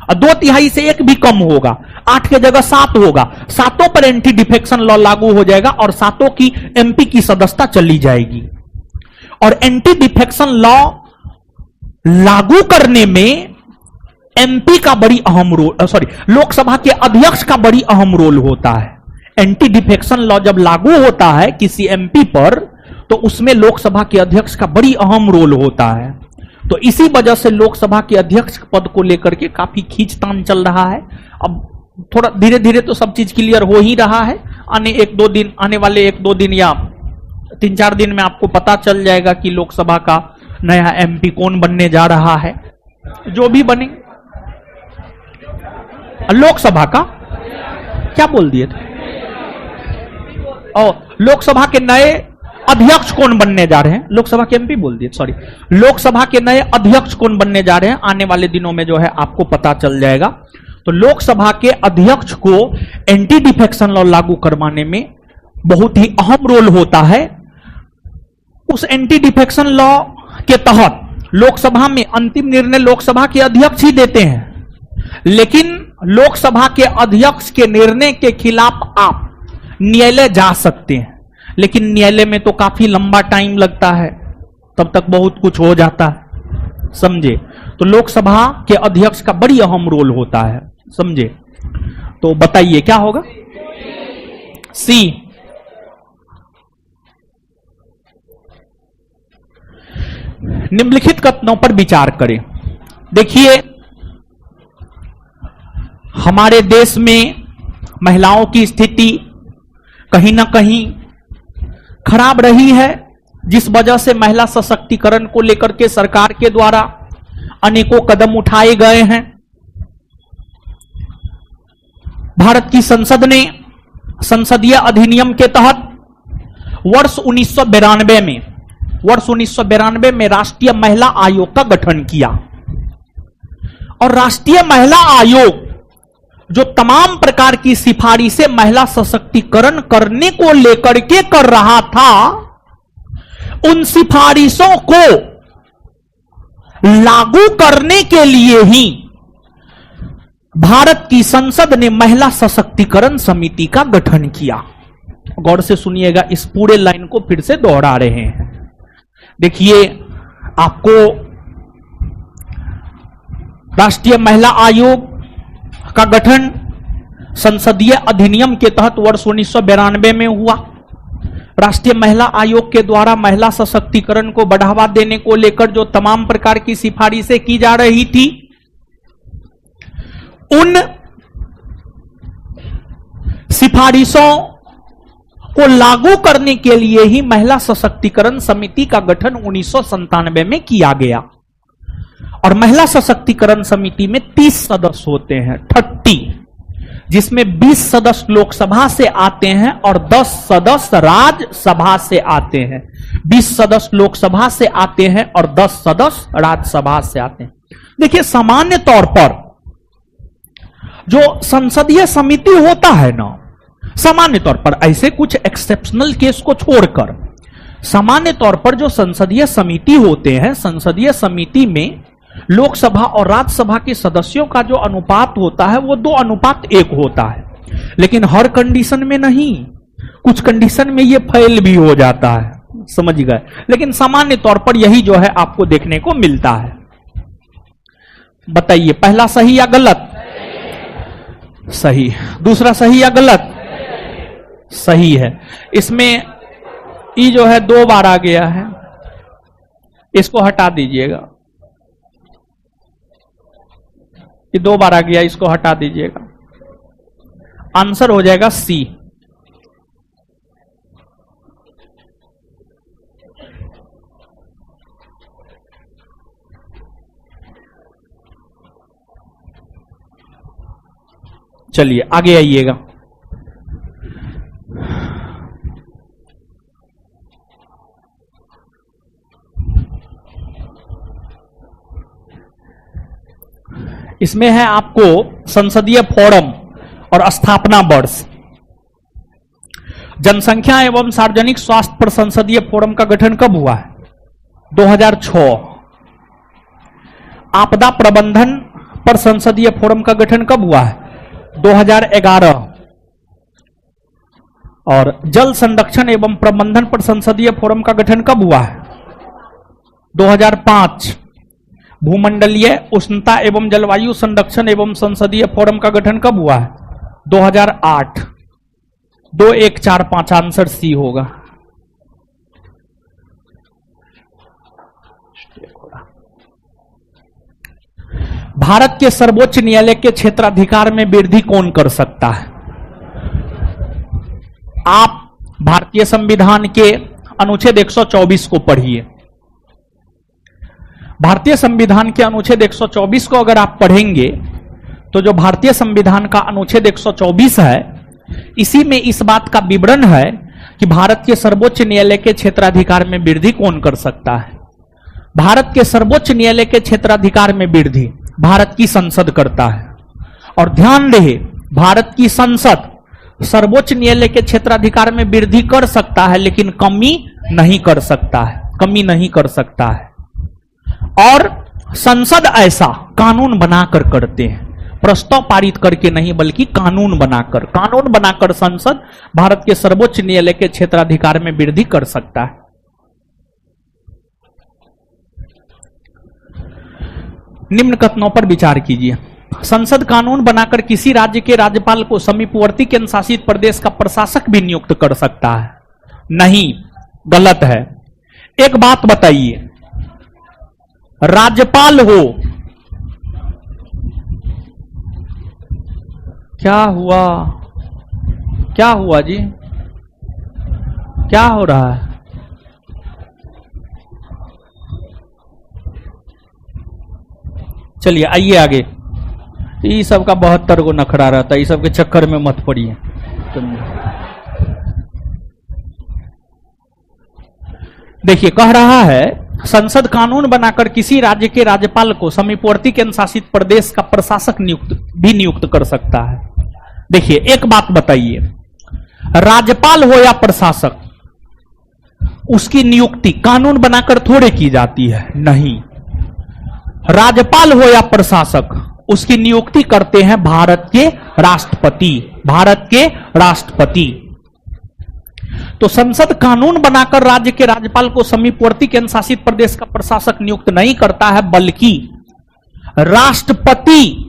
और 2/3 से एक भी कम होगा, 8 के जगह 7 होगा, 7 पर एंटी डिफेक्शन लॉ लागू हो जाएगा और 7 की एमपी की सदस्यता चली जाएगी। और एंटी डिफेक्शन लॉ लागू करने में एमपी का बड़ी अहम रोल, लोकसभा के अध्यक्ष का बड़ी अहम रोल होता है। एंटी डिफेक्शन लॉ जब लागू होता है किसी एमपी पर तो उसमें लोकसभा के अध्यक्ष का बड़ी अहम रोल होता है। तो इसी वजह से लोकसभा के अध्यक्ष पद को लेकर के काफी खींचतान चल रहा है। अब थोड़ा धीरे धीरे तो सब चीज क्लियर हो ही रहा है। आने वाले 1-2 दिन या 3-4 दिन में आपको पता चल जाएगा कि लोकसभा का नया एमपी कौन बनने जा रहा है। जो भी बने लोकसभा का क्या बोल दिए थे? और लोकसभा के नए अध्यक्ष कौन बनने जा रहे हैं? लोकसभा के एमपी बोल दिए, सॉरी। लोकसभा के नए अध्यक्ष कौन बनने जा रहे हैं आने वाले दिनों में जो है आपको पता चल जाएगा। तो लोकसभा के अध्यक्ष को एंटी डिफेक्शन लॉ लागू करवाने में बहुत ही अहम रोल होता है। उस एंटी डिफेक्शन लॉ के तहत लोकसभा में अंतिम निर्णय लोकसभा के अध्यक्ष ही देते हैं, लेकिन लोकसभा के अध्यक्ष के निर्णय के खिलाफ आप न्यायालय जा सकते हैं, लेकिन न्यायालय में तो काफी लंबा टाइम लगता है, तब तक बहुत कुछ हो जाता है, समझे। तो लोकसभा के अध्यक्ष का बड़ी अहम रोल होता है, समझे। तो बताइए क्या होगा? सी। निम्नलिखित कथनों पर विचार करें। देखिए, हमारे देश में महिलाओं की स्थिति कहीं ना कहीं खराब रही है, जिस वजह से महिला सशक्तिकरण को लेकर के सरकार के द्वारा अनेकों कदम उठाए गए हैं। भारत की संसद ने संसदीय अधिनियम के तहत वर्ष 1992 में राष्ट्रीय महिला आयोग का गठन किया, और राष्ट्रीय महिला आयोग जो तमाम प्रकार की सिफारिशें महिला सशक्तिकरण करने को लेकर के कर रहा था, उन सिफारिशों को लागू करने के लिए ही भारत की संसद ने महिला सशक्तिकरण समिति का गठन किया। गौर से सुनिएगा, इस पूरे लाइन को फिर से दोहरा रहे हैं। देखिए, आपको राष्ट्रीय महिला आयोग का गठन संसदीय अधिनियम के तहत वर्ष 1992 में हुआ। राष्ट्रीय महिला आयोग के द्वारा महिला सशक्तिकरण को बढ़ावा देने को लेकर जो तमाम प्रकार की सिफारिशें की जा रही थी, उन सिफारिशों को लागू करने के लिए ही महिला सशक्तिकरण समिति का गठन 1997 में किया गया। और महिला सशक्तिकरण समिति में 30 सदस्य होते हैं, 30, जिसमें 20 सदस्य लोकसभा से आते हैं और 10 सदस्य राज्यसभा से आते हैं। 20 सदस्य लोकसभा से आते हैं और 10 सदस्य राज्यसभा से आते हैं। देखिए, सामान्य तौर पर जो संसदीय समिति होता है ना, सामान्य तौर पर, ऐसे कुछ एक्सेप्शनल केस को छोड़कर, सामान्य तौर पर जो संसदीय समिति होते हैं, संसदीय समिति में लोकसभा और राज्यसभा के सदस्यों का जो अनुपात होता है वो 2:1 होता है। लेकिन हर कंडीशन में नहीं, कुछ कंडीशन में ये फेल भी हो जाता है, समझ गए। लेकिन सामान्य तौर पर यही जो है आपको देखने को मिलता है। बताइए, पहला सही या गलत? सही। दूसरा सही या गलत? सही है। इसमें ई जो है 2 बार आ गया है, इसको हटा दीजिएगा। ये 2 बार आ गया, इसको हटा दीजिएगा। आंसर हो जाएगा सी। चलिए आगे आइएगा। इसमें है आपको संसदीय फोरम और स्थापना वर्ष। जनसंख्या एवं सार्वजनिक स्वास्थ्य पर संसदीय फोरम का गठन कब हुआ है? 2006। आपदा प्रबंधन पर संसदीय फोरम का गठन कब हुआ है? 2011। और जल संरक्षण एवं प्रबंधन पर संसदीय फोरम का गठन कब हुआ है? 2005। भूमंडलीय उष्णता एवं जलवायु संरक्षण एवं संसदीय फोरम का गठन कब हुआ है? 2008। 2145 आंसर सी होगा। भारत के सर्वोच्च न्यायालय के क्षेत्राधिकार में वृद्धि कौन कर सकता है? आप भारतीय संविधान के अनुच्छेद 124 को पढ़िए। भारतीय संविधान के अनुच्छेद 124 को अगर आप पढ़ेंगे तो जो भारतीय संविधान का अनुच्छेद 124 है, इसी में इस बात का विवरण है कि भारत के सर्वोच्च न्यायालय के क्षेत्राधिकार में वृद्धि कौन कर सकता है। भारत के सर्वोच्च न्यायालय के क्षेत्राधिकार में वृद्धि भारत की संसद करता है। और ध्यान रहे, भारत की संसद सर्वोच्च न्यायालय के क्षेत्राधिकार में वृद्धि कर सकता है, लेकिन कमी नहीं कर सकता है, कमी नहीं कर सकता है। और संसद ऐसा कानून बनाकर करते हैं, प्रस्ताव पारित करके नहीं, बल्कि कानून बनाकर संसद भारत के सर्वोच्च न्यायालय के क्षेत्राधिकार में वृद्धि कर सकता है। निम्न कथनों पर विचार कीजिए। संसद कानून बनाकर किसी राज्य के राज्यपाल को समीपवर्ती केंद्र शासित प्रदेश का प्रशासक भी नियुक्त कर सकता है? नहीं, गलत है। एक बात बताइए, राज्यपाल हो, क्या हुआ, क्या हुआ जी, क्या हो रहा है? चलिए आइए आगे। ये सब का 72 को नखरा रहता है, ये सब के चक्कर में मत पड़िए। देखिए, कह रहा है संसद कानून बनाकर किसी राज्य के राज्यपाल को समीपवर्ती केंद्र शासित प्रदेश का प्रशासक नियुक्त कर सकता है। देखिए, एक बात बताइए, राज्यपाल हो या प्रशासक, उसकी नियुक्ति कानून बनाकर थोड़े की जाती है। नहीं, राज्यपाल हो या प्रशासक, उसकी नियुक्ति करते हैं भारत के राष्ट्रपति, भारत के राष्ट्रपति। तो संसद कानून बनाकर राज्य के राज्यपाल को समीपवर्ती केंद्र शासित प्रदेश का प्रशासक नियुक्त नहीं करता है, बल्कि राष्ट्रपति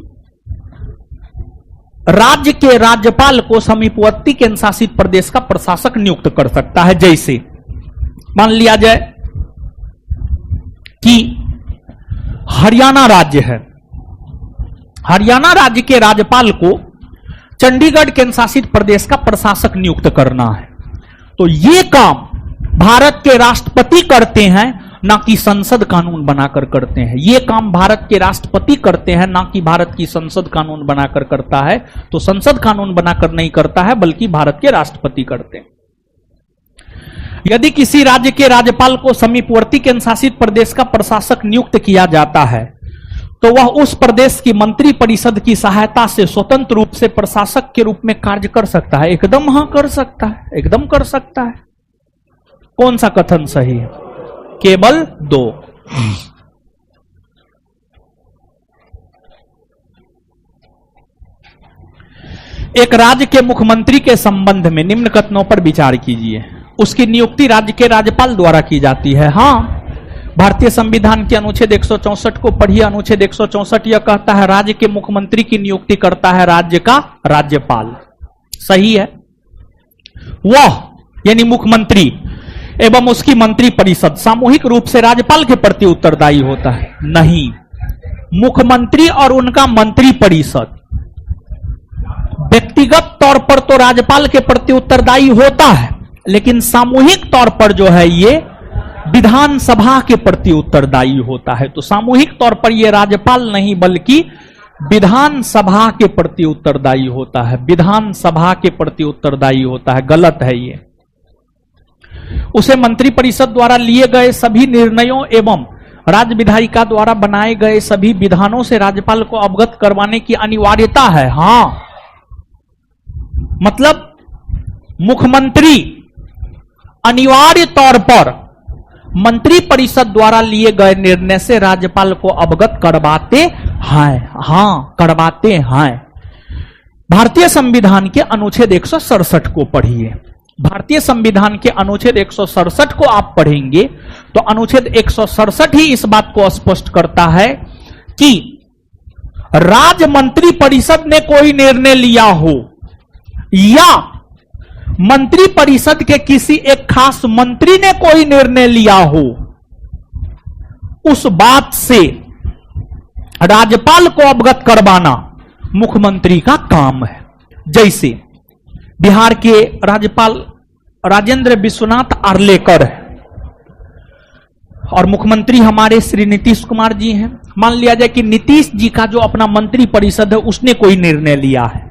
राज्य के राज्यपाल को समीपवर्ती केंद्र शासित प्रदेश का प्रशासक नियुक्त कर सकता है। जैसे मान लिया जाए कि हरियाणा राज्य है, हरियाणा राज्य के राज्यपाल को चंडीगढ़ केंद्र शासित प्रदेश का प्रशासक नियुक्त करना है, तो यह काम भारत के राष्ट्रपति करते हैं, ना कि संसद कानून बनाकर करते हैं। यह काम भारत के राष्ट्रपति करते हैं, ना कि भारत की संसद कानून बनाकर करता है। तो संसद कानून बनाकर नहीं करता है, बल्कि भारत के राष्ट्रपति करते हैं। यदि किसी राज्य के राज्यपाल को समीपवर्ती केंद्र शासित प्रदेश का प्रशासक नियुक्त किया जाता है, तो वह उस प्रदेश की मंत्री परिषद की सहायता से स्वतंत्र रूप से प्रशासक के रूप में कार्य कर सकता है। एकदम हाँ, कर सकता है, एकदम कर सकता है। कौन सा कथन सही है? केवल 2। एक राज्य के मुख्यमंत्री के संबंध में निम्न कथनों पर विचार कीजिए। उसकी नियुक्ति राज्य के राज्यपाल द्वारा की जाती है। हाँ, भारतीय संविधान के अनुच्छेद 164 को पढ़िए। अनुच्छेद 164 यह कहता है राज्य के मुख्यमंत्री की नियुक्ति करता है राज्य का राज्यपाल। सही है। वह यानी मुख्यमंत्री एवं उसकी मंत्री परिषद सामूहिक रूप से राज्यपाल के प्रति उत्तरदायी होता है। नहीं, मुख्यमंत्री और उनका मंत्री परिषद व्यक्तिगत तौर पर तो राज्यपाल के प्रति उत्तरदायी होता है, लेकिन सामूहिक तौर पर जो है ये विधानसभा के प्रति उत्तरदायी होता है। तो सामूहिक तौर पर यह राज्यपाल नहीं, बल्कि विधानसभा के प्रति उत्तरदायी होता है, विधानसभा के प्रति उत्तरदायी होता है। गलत है ये। उसे मंत्रिपरिषद द्वारा लिए गए सभी निर्णयों एवं राज्य विधायिका द्वारा बनाए गए सभी विधानों से राज्यपाल को अवगत करवाने की अनिवार्यता है। हां, मतलब मुख्यमंत्री अनिवार्य तौर पर मंत्रिपरिषद द्वारा लिए गए निर्णय से राज्यपाल को अवगत करवाते हैं। हां, करवाते हैं। भारतीय संविधान के अनुच्छेद 167 को पढ़िए। भारतीय संविधान के अनुच्छेद 167 को आप पढ़ेंगे तो अनुच्छेद 167 ही इस बात को स्पष्ट करता है कि राज्य मंत्री परिषद ने कोई निर्णय लिया हो या मंत्री परिषद के किसी एक खास मंत्री ने कोई निर्णय लिया हो, उस बात से राज्यपाल को अवगत करवाना मुख्यमंत्री का काम है। जैसे बिहार के राज्यपाल राजेंद्र विश्वनाथ आर्लेकर है और मुख्यमंत्री हमारे श्री नीतीश कुमार जी हैं। मान लिया जाए कि नीतीश जी का जो अपना मंत्री परिषद है उसने कोई निर्णय लिया है,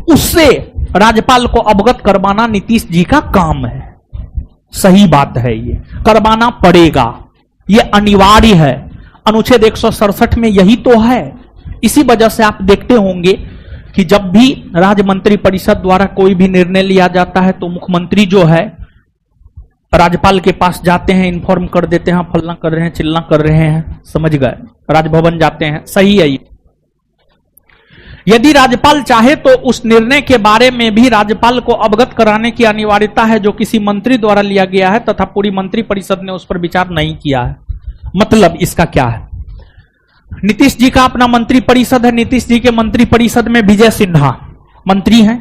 उससे राज्यपाल को अवगत करवाना नीतीश जी का काम है। सही बात है, ये करवाना पड़ेगा, ये अनिवार्य है। अनुच्छेद 167 में यही तो है। इसी वजह से आप देखते होंगे कि जब भी राज्य मंत्री परिषद द्वारा कोई भी निर्णय लिया जाता है तो मुख्यमंत्री जो है राज्यपाल के पास जाते हैं, इन्फॉर्म कर देते हैं, फलना कर रहे हैं, चिल्ला कर रहे हैं, समझ गए, राजभवन जाते हैं। सही है ये। यदि राज्यपाल चाहे तो उस निर्णय के बारे में भी राज्यपाल को अवगत कराने की अनिवार्यता है जो किसी मंत्री द्वारा लिया गया है तथा पूरी मंत्री परिषद ने उस पर विचार नहीं किया है। मतलब इसका क्या है? नीतीश जी का अपना मंत्री परिषद है, नीतीश जी के मंत्री परिषद में विजय सिन्हा मंत्री हैं।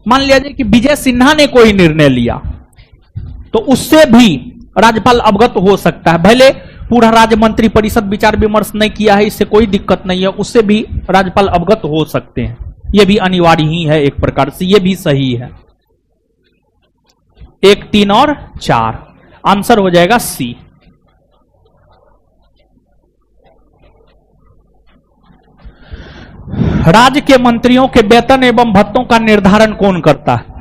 मान लिया जाए कि विजय सिन्हा ने कोई निर्णय लिया तो उससे भी राज्यपाल अवगत हो सकता है। भले पूरा राज्य मंत्री परिषद विचार विमर्श नहीं किया है, इससे कोई दिक्कत नहीं है, उससे भी राज्यपाल अवगत हो सकते हैं। यह भी अनिवार्य ही है एक प्रकार से, यह भी सही है। 1, 3 और 4 आंसर हो जाएगा सी। राज्य के मंत्रियों के वेतन एवं भत्तों का निर्धारण कौन करता है?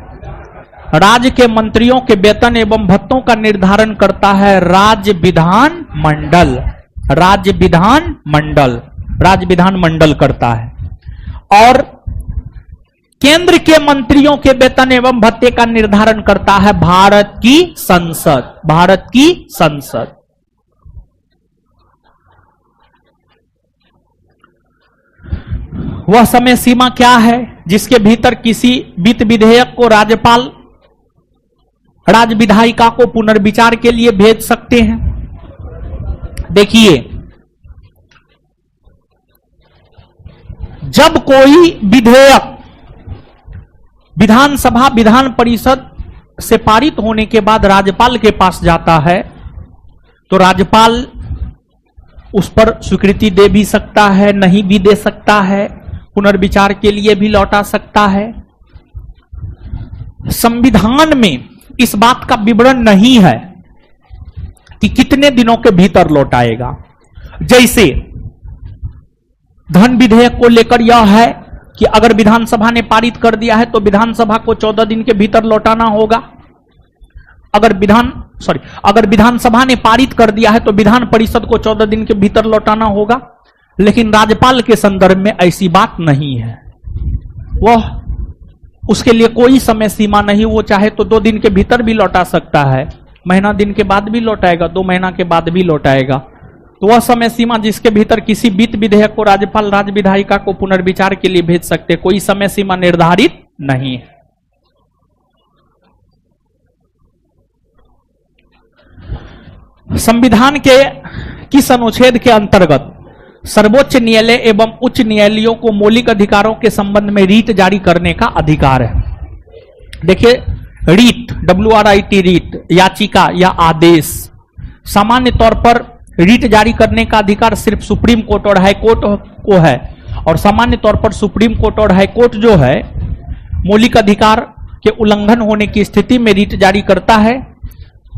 राज्य के मंत्रियों के वेतन एवं भत्तों का निर्धारण करता है राज्य विधान मंडल। राज्य विधान मंडल, राज्य विधान मंडल करता है। और केंद्र के मंत्रियों के वेतन एवं भत्ते का निर्धारण करता है भारत की संसद। भारत की संसद। वह समय सीमा क्या है जिसके भीतर किसी वित्त विधेयक को राज्यपाल राज्य विधायिका को पुनर्विचार के लिए भेज सकते हैं? देखिए, जब कोई विधेयक विधानसभा विधान परिषद से पारित होने के बाद राज्यपाल के पास जाता है तो राज्यपाल उस पर स्वीकृति दे भी सकता है, नहीं भी दे सकता है, पुनर्विचार के लिए भी लौटा सकता है। संविधान में इस बात का विवरण नहीं है कि कितने दिनों के भीतर लौटाएगा। जैसे धन विधेयक को लेकर यह है कि अगर विधानसभा ने पारित कर दिया है तो विधानसभा को 14 दिन के भीतर लौटाना होगा। अगर विधानसभा ने पारित कर दिया है तो विधान परिषद को 14 दिन के भीतर लौटाना होगा। लेकिन राज्यपाल के संदर्भ में ऐसी बात नहीं है। वह उसके लिए कोई समय सीमा नहीं, वो चाहे तो 2 दिन के भीतर भी लौटा सकता है, महीना दिन के बाद भी लौटाएगा, 2 महीना के बाद भी लौटाएगा। तो वह समय सीमा जिसके भीतर किसी वित्त विधेयक को राज्यपाल राज्य विधायिका को पुनर्विचार के लिए भेज सकते, कोई समय सीमा निर्धारित नहीं है। संविधान के किस अनुच्छेद के अंतर्गत सर्वोच्च न्यायालय एवं उच्च न्यायालयों को मौलिक अधिकारों के संबंध में रीट जारी करने का अधिकार है? देखिए, रीट WRIT रीट याचिका या आदेश, सामान्य तौर पर रीट जारी करने का अधिकार सिर्फ सुप्रीम कोर्ट और हाई कोर्ट को है। और सामान्य तौर पर सुप्रीम कोर्ट और हाई कोर्ट जो है मौलिक अधिकार के उल्लंघन होने की स्थिति में रीट जारी करता है।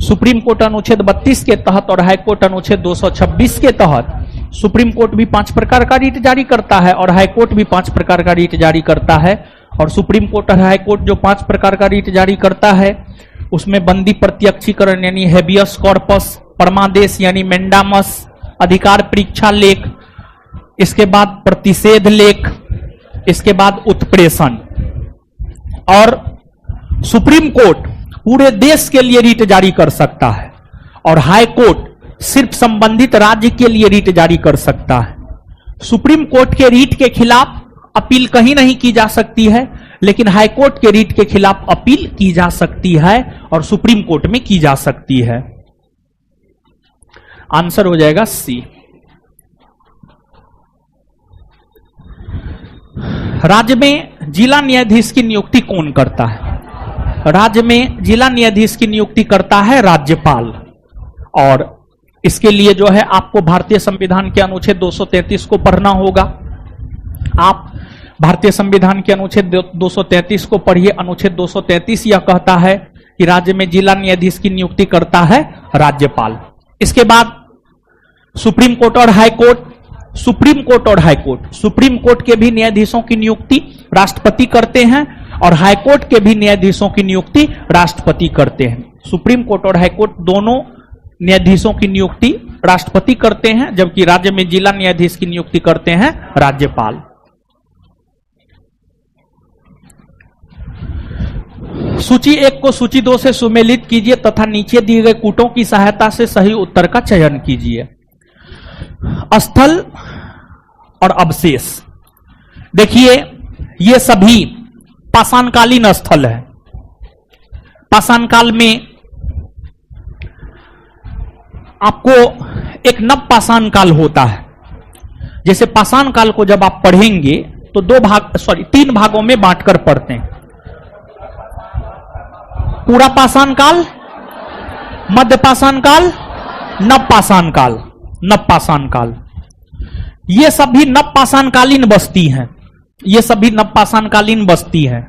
सुप्रीम कोर्ट अनुच्छेद 32 के तहत और हाई कोर्ट अनुच्छेद 226 के तहत सुप्रीम कोर्ट भी 5 प्रकार का रीट जारी करता है और हाई कोर्ट भी 5 प्रकार का रीट जारी करता है। और सुप्रीम कोर्ट और हाई कोर्ट जो 5 प्रकार का रीट जारी करता है उसमें बंदी प्रत्यक्षीकरण यानी हेबियस कॉर्पस, परमादेश यानी मेंडामस, अधिकार परीक्षा लेख, इसके बाद प्रतिषेध लेख, इसके बाद उत्प्रेषण। और सुप्रीम कोर्ट पूरे देश के लिए रीट जारी कर सकता है और हाई कोर्ट सिर्फ संबंधित राज्य के लिए रीट जारी कर सकता है। सुप्रीम कोर्ट के रीट के खिलाफ अपील कहीं नहीं की जा सकती है, लेकिन हाई कोर्ट के रीट के खिलाफ अपील की जा सकती है और सुप्रीम कोर्ट में की जा सकती है। आंसर हो जाएगा सी। राज्य में जिला न्यायाधीश की नियुक्ति कौन करता है? राज्य में जिला न्यायाधीश की नियुक्ति करता है राज्यपाल। और इसके लिए जो है आपको भारतीय संविधान के अनुच्छेद 233 को पढ़ना होगा। आप भारतीय संविधान के अनुच्छेद 233 को पढ़िए। अनुच्छेद 233 यह कहता है कि राज्य में जिला न्यायाधीश की नियुक्ति करता है राज्यपाल। इसके बाद सुप्रीम कोर्ट और हाई कोर्ट सुप्रीम कोर्ट और हाई कोर्ट। सुप्रीम कोर्ट के भी न्यायाधीशों की नियुक्ति राष्ट्रपति करते हैं और हाई कोर्ट के भी न्यायाधीशों की नियुक्ति राष्ट्रपति करते हैं। सुप्रीम कोर्ट और हाई कोर्ट दोनों न्यायाधीशों की नियुक्ति राष्ट्रपति करते हैं, जबकि राज्य में जिला न्यायाधीश की नियुक्ति करते हैं राज्यपाल। सूची 1 को सूची 2 से सुमेलित कीजिए तथा नीचे दिए गए कूटों की सहायता से सही उत्तर का चयन कीजिए। स्थल और अवशेष, देखिए ये सभी पाषाणकालीन स्थल है। पाषाण काल में आपको एक नव पाषाण काल होता है। जैसे पाषाण काल को जब आप पढ़ेंगे तो 3 भागों में बांटकर पढ़ते हैं। पूरा पाषाण काल, मध्य पाषाण काल, नव पाषाण काल। नव पाषाण काल ये सभी नव पाषाणकालीन बस्ती हैं। ये सभी नव पाषाणकालीन बस्ती है।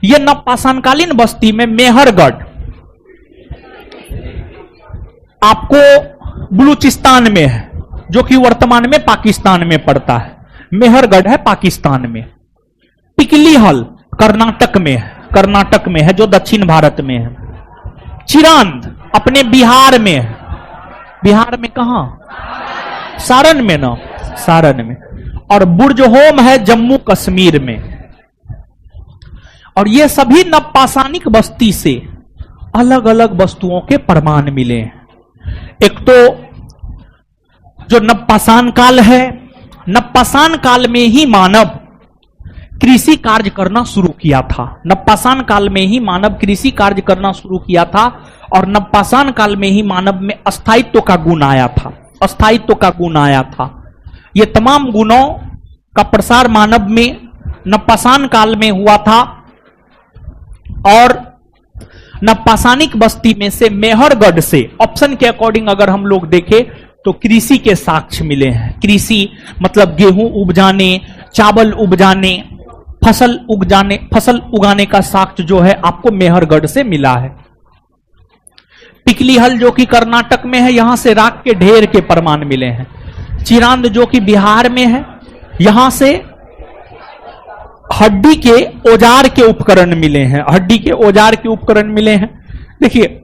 ये नव पाषाणकालीन बस्ती में मेहरगढ़ आपको बलूचिस्तान में है, जो कि वर्तमान में पाकिस्तान में पड़ता है। मेहरगढ़ है पाकिस्तान में। पिकलीहल कर्नाटक में है, कर्नाटक में है जो दक्षिण भारत में है। चिरांद अपने बिहार में है। बिहार में कहां? सारण में ना, सारण में। और बुर्जहोम है जम्मू कश्मीर में। और ये सभी नवपाषाणिक बस्ती से अलग अलग वस्तुओं के प्रमाण मिले हैं। एक तो जो नवपाषाण काल है, नवपाषाण काल में ही मानव कृषि कार्य करना शुरू किया था। नवपाषाण काल में ही मानव कृषि कार्य करना शुरू किया था और नवपाषाण काल में ही मानव में अस्थायित्व का गुण आया था। अस्थायित्व का गुण आया था। ये तमाम गुणों का प्रसार मानव में नवपाषाण काल में हुआ था। और नवपाषाणिक बस्ती में से मेहरगढ़ से ऑप्शन के अकॉर्डिंग अगर हम लोग देखें तो कृषि के साक्ष्य मिले हैं। कृषि मतलब गेहूं उपजाने, चावल उपजाने, फसल उगाने का साक्ष्य जो है आपको मेहरगढ़ से मिला है। पिकलीहल जो कि कर्नाटक में है, यहां से राख के ढेर के प्रमाण मिले हैं। चिरांद जो कि बिहार में है, यहां से हड्डी के औजार के उपकरण मिले हैं। हड्डी के औजार के उपकरण मिले हैं। देखिए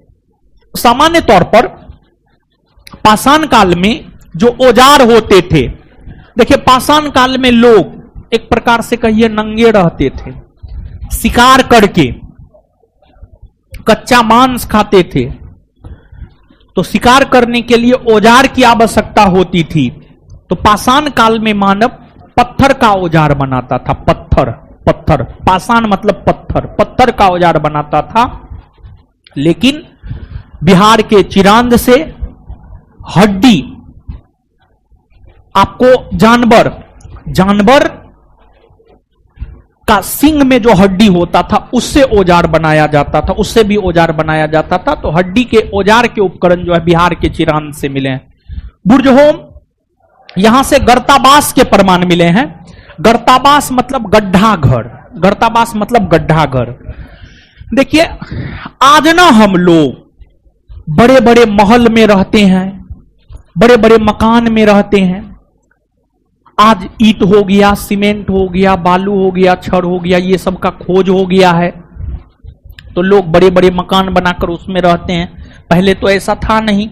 सामान्य तौर पर पाषाण काल में जो औजार होते थे, देखिए पाषाण काल में लोग एक प्रकार से कहिए नंगे रहते थे, शिकार करके कच्चा मांस खाते थे। तो शिकार करने के लिए औजार की आवश्यकता होती थी। तो पाषाण काल में मानव पत्थर का औजार बनाता था। पत्थर पाषाण मतलब पत्थर का औजार बनाता था। लेकिन बिहार के चिरांद से हड्डी, आपको जानवर का सींग में जो हड्डी होता था उससे औजार बनाया जाता था, उससे भी औजार बनाया जाता था। तो हड्डी के औजार के उपकरण जो है बिहार के चिरांद से मिले हैं। बुर्जहोम, यहां से गर्ताबास के प्रमाण मिले हैं। गर्ताबास मतलब गड्ढा घर। गर्ताबास मतलब गड्ढा घर। देखिए आज ना हम लोग बड़े बड़े महल में रहते हैं, बड़े बड़े मकान में रहते हैं। आज ईंट हो गया, सीमेंट हो गया, बालू हो गया, छड़ हो गया, ये सब का खोज हो गया है। तो लोग बड़े बड़े मकान बनाकर उसमें रहते हैं। पहले तो ऐसा था नहीं।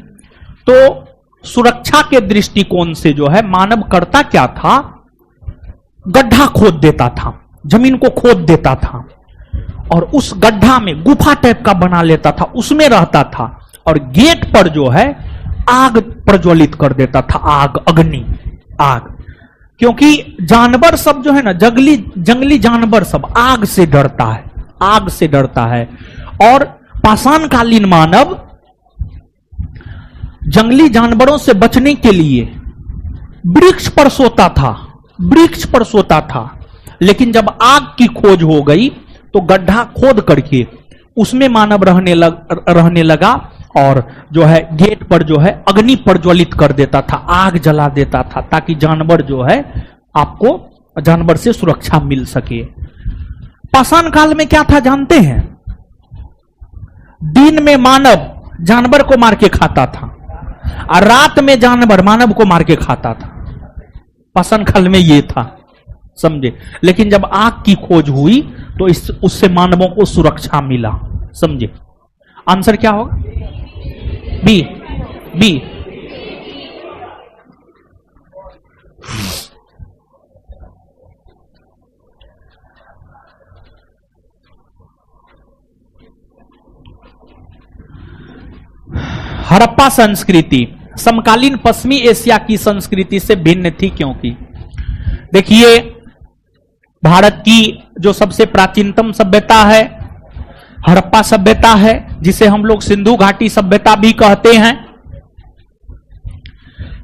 तो सुरक्षा के दृष्टिकोण से जो है मानव करता क्या था, गड्ढा खोद देता था, जमीन को खोद देता था और उस गड्ढा में गुफा टाइप का बना लेता था, उसमें रहता था। और गेट पर जो है आग प्रज्वलित कर देता था, अग्नि, आग। क्योंकि जानवर सब जो है ना, जंगली जानवर सब आग से डरता है, आग से डरता है। और पाषाणकालीन मानव जंगली जानवरों से बचने के लिए वृक्ष पर सोता था, वृक्ष पर सोता था। लेकिन जब आग की खोज हो गई तो गड्ढा खोद करके उसमें मानव रहने लगा और जो है गेट पर जो है अग्नि प्रज्वलित कर देता था, आग जला देता था, ताकि जानवर जो है आपको जानवर से सुरक्षा मिल सके। पाषाण काल में क्या था जानते हैं? दिन में मानव जानवर को मार के खाता था और रात में जानवर मानव को मार के खाता था। पाषाण काल में ये था, समझे। लेकिन जब आग की खोज हुई तो उससे मानवों को सुरक्षा मिला, समझे। आंसर क्या होगा? बी। बी। हड़प्पा संस्कृति समकालीन पश्चिमी एशिया की संस्कृति से भिन्न थी, क्योंकि देखिए भारत की जो सबसे प्राचीनतम सभ्यता है हड़प्पा सभ्यता है, जिसे हम लोग सिंधु घाटी सभ्यता भी कहते हैं।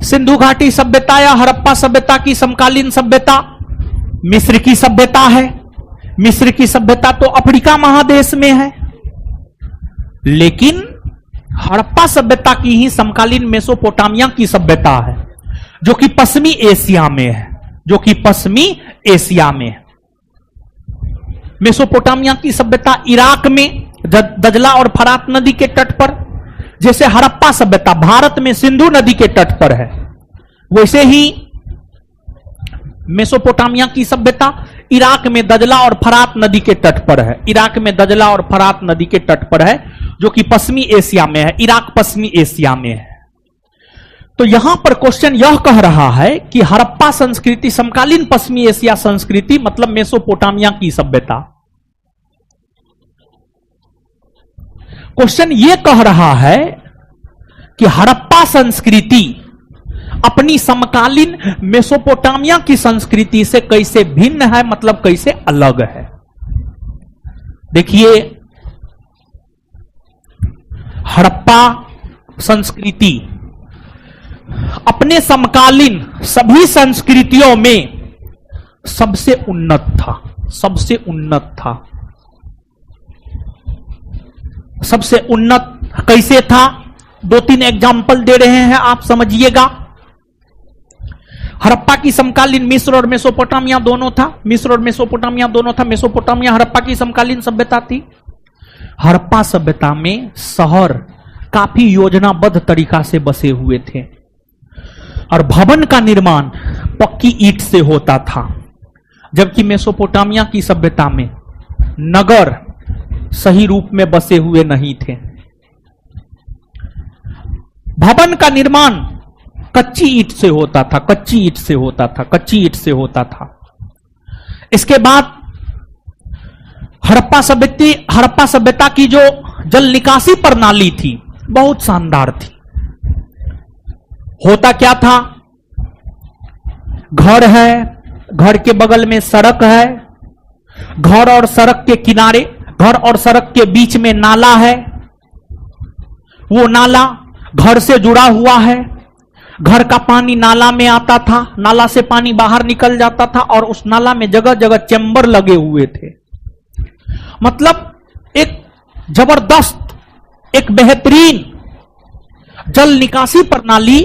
सिंधु घाटी सभ्यता या हड़प्पा सभ्यता की समकालीन सभ्यता मिस्र की सभ्यता है। मिस्र की सभ्यता तो अफ्रीका महादेश में है, लेकिन हड़प्पा सभ्यता की ही समकालीन मेसोपोटामिया की सभ्यता है, जो कि पश्चिमी एशिया में है, जो कि पश्चिमी एशिया में है। मेसोपोटामिया की सभ्यता इराक में दजला और फरात नदी के तट पर, जैसे हड़प्पा सभ्यता भारत में सिंधु नदी के तट पर है, वैसे ही मेसोपोटामिया की सभ्यता इराक में दजला और फरात नदी के तट पर है। इराक में दजला और फरात नदी के तट पर है, जो कि पश्चिमी एशिया में है। इराक पश्चिमी एशिया में है। तो यहां पर क्वेश्चन यह कह रहा है कि हड़प्पा संस्कृति समकालीन पश्चिमी एशिया संस्कृति मतलब मेसोपोटामिया की सभ्यता। क्वेश्चन यह कह रहा है कि हड़प्पा संस्कृति अपनी समकालीन मेसोपोटामिया की संस्कृति से कैसे भिन्न है, मतलब कैसे अलग है। देखिए हड़प्पा संस्कृति अपने समकालीन सभी संस्कृतियों में सबसे उन्नत था, सबसे उन्नत था। सबसे उन्नत कैसे था, दो तीन एग्जाम्पल दे रहे हैं, आप समझिएगा। हड़प्पा की समकालीन मिस्र और मेसोपोटामिया दोनों था। मिस्र और मेसोपोटामिया दोनों था। मेसोपोटामिया हड़प्पा की समकालीन सभ्यता थी। हड़प्पा सभ्यता में शहर काफी योजनाबद्ध तरीका से बसे हुए थे और भवन का निर्माण पक्की ईंट से होता था, जबकि मेसोपोटामिया की सभ्यता में नगर सही रूप में बसे हुए नहीं थे। भवन का निर्माण कच्ची ईंट से होता था, कच्ची ईंट से होता था, कच्ची ईंट से होता था। इसके बाद हड़प्पा सभ्यता की जो जल निकासी प्रणाली थी बहुत शानदार थी। होता क्या था, घर है, घर के बगल में सड़क है, घर और सड़क के किनारे, घर और सड़क के बीच में नाला है, वो नाला घर से जुड़ा हुआ है। घर का पानी नाला में आता था, नाला से पानी बाहर निकल जाता था और उस नाला में जगह जगह चैम्बर लगे हुए थे। मतलब एक जबरदस्त, एक बेहतरीन जल निकासी प्रणाली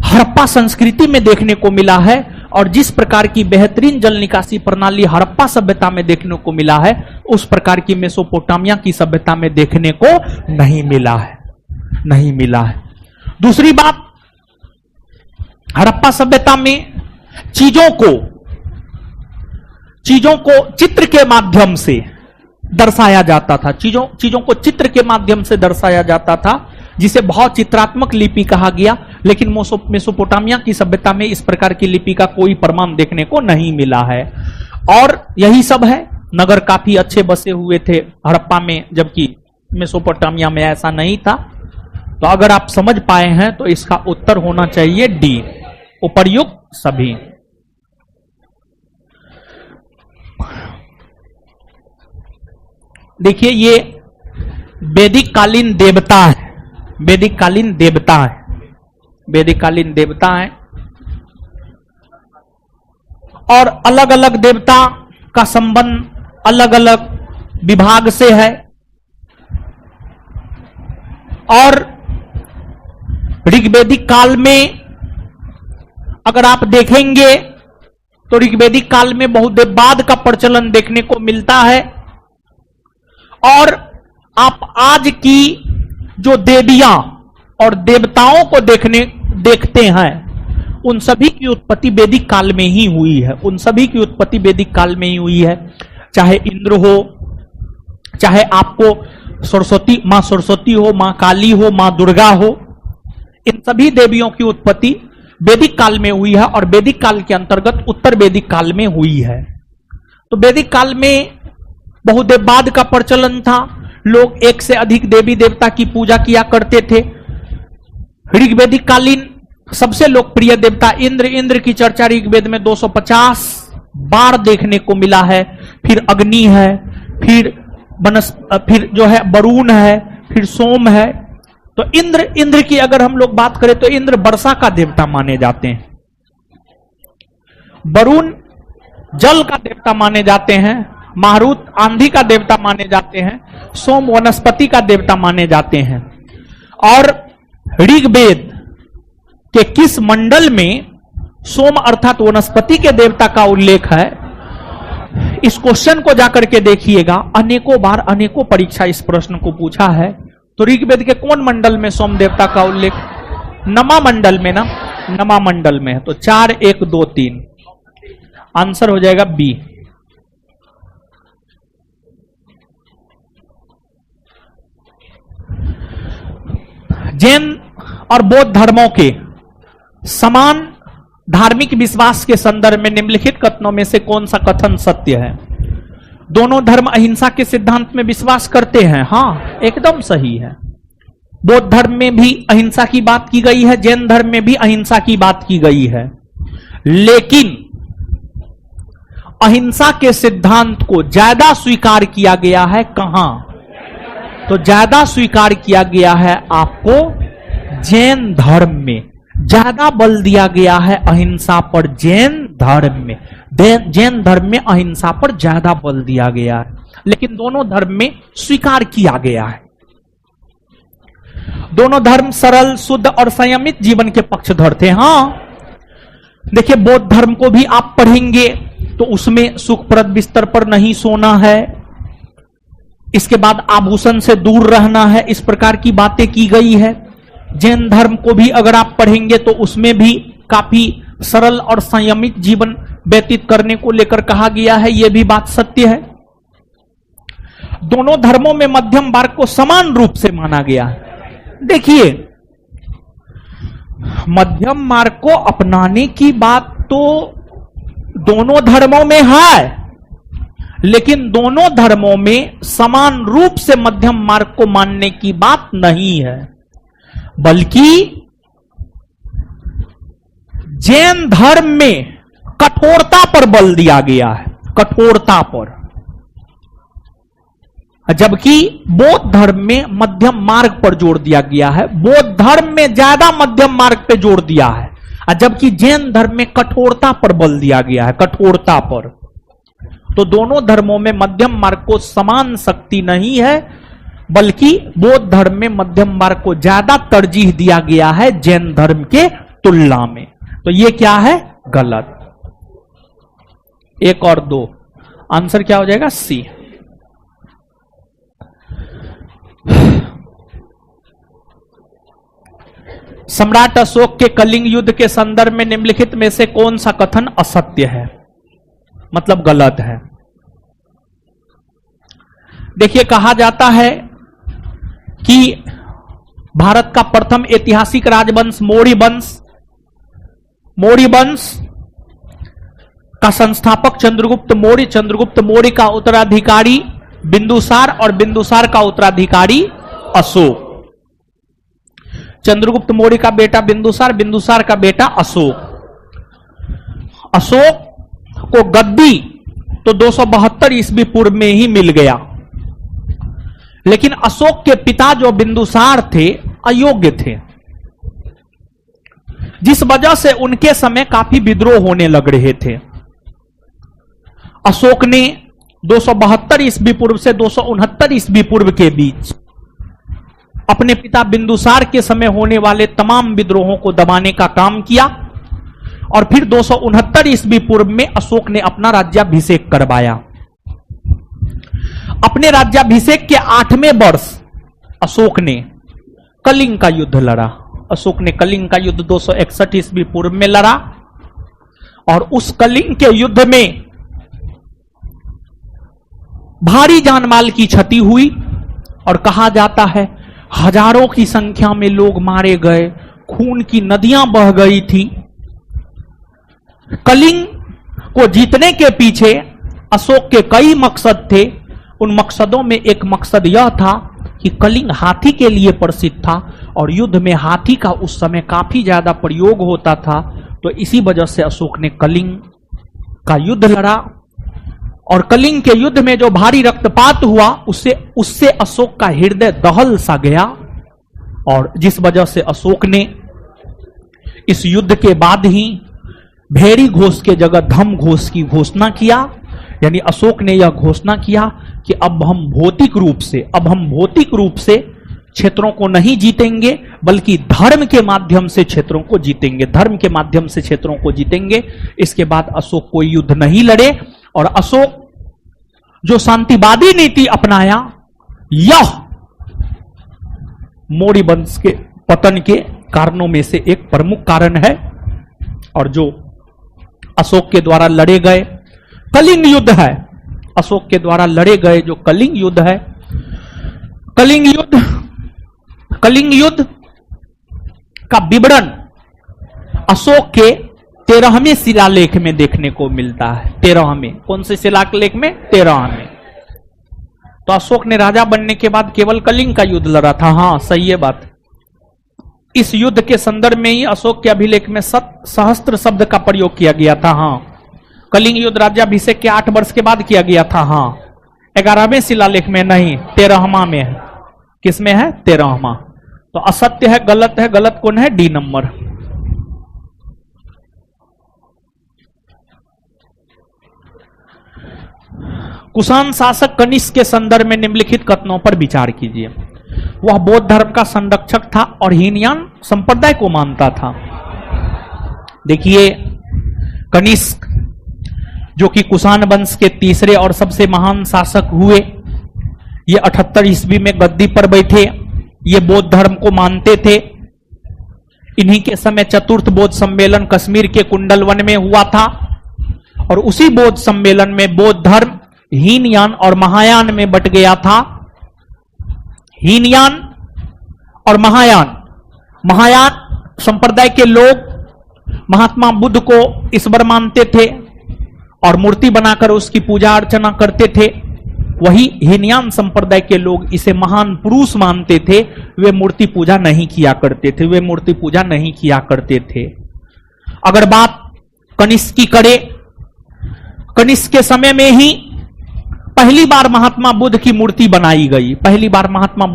हड़प्पा संस्कृति में देखने को मिला है। और जिस प्रकार की बेहतरीन जल निकासी प्रणाली हड़प्पा सभ्यता में देखने को मिला है, उस प्रकार की मेसोपोटामिया की सभ्यता में देखने को नहीं मिला है, नहीं मिला है। दूसरी बात, हड़प्पा सभ्यता में चीजों को चित्र के माध्यम से दर्शाया जाता था। चीजों को चित्र के माध्यम से दर्शाया जाता था, जिसे बहुत चित्रात्मक लिपि कहा गया। लेकिन मेसोपोटामिया की सभ्यता में इस प्रकार की लिपि का कोई प्रमाण देखने को नहीं मिला है। और यही सब है, नगर काफी अच्छे बसे हुए थे हड़प्पा में, जबकि मेसोपोटामिया में ऐसा नहीं था। तो अगर आप समझ पाए हैं तो इसका उत्तर होना चाहिए डी, उपर्युक्त सभी। देखिए ये वैदिक कालीन देवता है, वैदिक कालीन देवता है, वैदिक कालीन देवता है। और अलग अलग देवता का संबंध अलग अलग विभाग से है। और ऋग्वैदिक काल में अगर आप देखेंगे तो ऋग्वैदिक काल में बहुदेववाद का प्रचलन देखने को मिलता है। और आप आज की जो देवियां और देवताओं को देखते हैं, उन सभी की उत्पत्ति वैदिक काल में ही हुई है। उन सभी की उत्पत्ति वैदिक काल में ही हुई है। चाहे इंद्र हो, चाहे आपको मां सरस्वती हो, मां काली हो, मां दुर्गा हो, इन सभी देवियों की उत्पत्ति वैदिक काल में हुई है और वैदिक काल के अंतर्गत उत्तर वैदिक काल में हुई है। तो वैदिक काल में बहुदेववाद का प्रचलन था। लोग एक से अधिक देवी देवता की पूजा किया करते थे। ऋग्वैदिक कालीन सबसे लोकप्रिय देवता इंद्र। इंद्र की चर्चा ऋग्वेद में 250 बार देखने को मिला है। फिर अग्नि है, फिर जो है वरुण है, फिर सोम है। तो इंद्र की अगर हम लोग बात करें तो इंद्र वर्षा का देवता माने जाते हैं, वरुण जल का देवता माने जाते हैं, मारुत आंधी का देवता माने जाते हैं, सोम वनस्पति का देवता माने जाते हैं। और ऋग्वेद के किस मंडल में सोम अर्थात वनस्पति के देवता का उल्लेख है, इस क्वेश्चन को जाकर के देखिएगा। अनेकों बार अनेकों परीक्षा इस प्रश्न को पूछा है। तो ऋग्वेद के कौन मंडल में सोम देवता का उल्लेख? नमा मंडल में ना, नमा मंडल में है। तो 4 1 2 3 आंसर हो जाएगा बी। जैन और बौद्ध धर्मों के समान धार्मिक विश्वास के संदर्भ में निम्नलिखित कथनों में से कौन सा कथन सत्य है? दोनों धर्म अहिंसा के सिद्धांत में विश्वास करते हैं। हाँ, एकदम सही है। बौद्ध धर्म में भी अहिंसा की बात की गई है, जैन धर्म में भी अहिंसा की बात की गई है। लेकिन अहिंसा के सिद्धांत को ज्यादा स्वीकार किया गया है कहां? तो ज्यादा स्वीकार किया गया है आपको जैन धर्म में। ज्यादा बल दिया गया है अहिंसा पर जैन धर्म में। जैन धर्म में अहिंसा पर ज्यादा बल दिया गया है, लेकिन दोनों धर्म में स्वीकार किया गया है। दोनों धर्म सरल, शुद्ध और संयमित जीवन के पक्षधर थे। हाँ, देखिए बौद्ध धर्म को भी आप पढ़ेंगे तो उसमें सुखप्रद बिस्तर पर नहीं सोना है, इसके बाद आभूषण से दूर रहना है, इस प्रकार की बातें की गई है। जैन धर्म को भी अगर आप पढ़ेंगे तो उसमें भी काफी सरल और संयमित जीवन व्यतीत करने को लेकर कहा गया है। यह भी बात सत्य है। दोनों धर्मों में मध्यम मार्ग को समान रूप से माना गया है। देखिए, मध्यम मार्ग को अपनाने की बात तो दोनों धर्मों में है, लेकिन दोनों धर्मों में समान रूप से मध्यम मार्ग को मानने की बात नहीं है, बल्कि जैन धर्म में कठोरता पर बल दिया गया है, कठोरता पर, जबकि बौद्ध धर्म में मध्यम मार्ग पर जोर दिया गया है। बौद्ध धर्म में ज्यादा मध्यम मार्ग पे जोर दिया है, जबकि जैन धर्म में कठोरता पर बल दिया गया है, कठोरता पर। तो दोनों धर्मों में मध्यम मार्ग को समान शक्ति नहीं है, बल्कि बौद्ध धर्म में मध्यम मार्ग को ज्यादा तरजीह दिया गया है जैन धर्म के तुलना में। तो ये क्या है? गलत। 1 और 2 आंसर क्या हो जाएगा? सी। सम्राट अशोक के कलिंग युद्ध के संदर्भ में निम्नलिखित में से कौन सा कथन असत्य है, मतलब गलत है? देखिए, कहा जाता है कि भारत का प्रथम ऐतिहासिक राजवंश मौर्य वंश का संस्थापक चंद्रगुप्त मौर्य का उत्तराधिकारी बिंदुसार और बिंदुसार का उत्तराधिकारी अशोक। चंद्रगुप्त मौर्य का बेटा बिंदुसार का बेटा अशोक को गद्दी तो 272 ईस्वी पूर्व में ही मिल गया, लेकिन अशोक के पिता जो बिंदुसार थे अयोग्य थे, जिस वजह से उनके समय काफी विद्रोह होने लग रहे थे। अशोक ने 272 ईस्वी पूर्व से 269 ईस्वी पूर्व के बीच अपने पिता बिंदुसार के समय होने वाले तमाम विद्रोहों को दबाने का काम किया, और फिर 269 ईस्वी पूर्व में अशोक ने अपना राज्याभिषेक करवाया। अपने राज्याभिषेक के 8वें वर्ष अशोक ने कलिंग का युद्ध लड़ा। अशोक ने कलिंग का युद्ध 261 ईस्वी पूर्व में लड़ा और उस कलिंग के युद्ध में भारी जानमाल की क्षति हुई और कहा जाता है हजारों की संख्या में लोग मारे गए, खून की नदियां बह गई थी। कलिंग को जीतने के पीछे अशोक के कई मकसद थे। उन मकसदों में एक मकसद यह था कि कलिंग हाथी के लिए प्रसिद्ध था और युद्ध में हाथी का उस समय काफी ज्यादा प्रयोग होता था, तो इसी वजह से अशोक ने कलिंग का युद्ध लड़ा और कलिंग के युद्ध में जो भारी रक्तपात हुआ उससे अशोक का हृदय दहल सा गया और जिस वजह से अशोक ने इस युद्ध के बाद ही भेड़ी घोष के जगह धम घोष की घोषणा किया। यानी अशोक ने यह घोषणा किया कि अब हम भौतिक रूप से क्षेत्रों को नहीं जीतेंगे, बल्कि धर्म के माध्यम से क्षेत्रों को जीतेंगे, धर्म के माध्यम से क्षेत्रों को जीतेंगे। इसके बाद अशोक कोई युद्ध नहीं लड़े और अशोक जो शांतिवादी नीति अपनाया, यह मौर्य वंश के पतन के कारणों में से एक प्रमुख कारण है। और जो अशोक के द्वारा लड़े गए कलिंग युद्ध है, अशोक के द्वारा लड़े गए जो कलिंग युद्ध है, कलिंग युद्ध का विवरण अशोक के 13वें शिलालेख में देखने को मिलता है। 13वें, कौन से शिलालेख में? 13वें। तो अशोक ने राजा बनने के बाद केवल कलिंग का युद्ध लड़ा था। हाँ, सही है बात। इस युद्ध के संदर्भ में ही अशोक के अभिलेख में सहस्त्र शब्द का प्रयोग किया गया था। हाँ, कलिंग युद्ध राज्याभिषेक के 8 वर्ष के बाद किया गया था। हाँ, 11वें शिलालेख में नहीं, 13वां में है। किसमें है? 13वां। तो असत्य है, गलत कौन है? D number. कुषाण शासक कनिष्क के संदर्भ में निम्नलिखित कथनों पर विचार कीजिए। वह बौद्ध धर्म का संरक्षक था और हीनयान संप्रदाय को मानता था। देखिए, कनिष्क जो कि कुषाण वंश के तीसरे और सबसे महान शासक हुए, ये 78 ईस्वी में गद्दी पर बैठे। ये बौद्ध धर्म को मानते थे। इन्हीं के समय चतुर्थ बौद्ध सम्मेलन कश्मीर के कुंडलवन में हुआ था और उसी बौद्ध सम्मेलन में बौद्ध धर्म हीनयान और महायान में बट गया था। हीनयान और महायान संप्रदाय के लोग महात्मा बुद्ध को ईश्वर मानते थे और मूर्ति बनाकर उसकी पूजा अर्चना करते थे। वही हीनयान संप्रदाय के लोग इसे महान पुरुष मानते थे। वे मूर्ति पूजा नहीं किया करते थे। अगर बात कनिष्क की करें, कनिष्क के समय में ही पहली बार महात्मा बुद्ध की मूर्ति बनाई गई। और महात्मा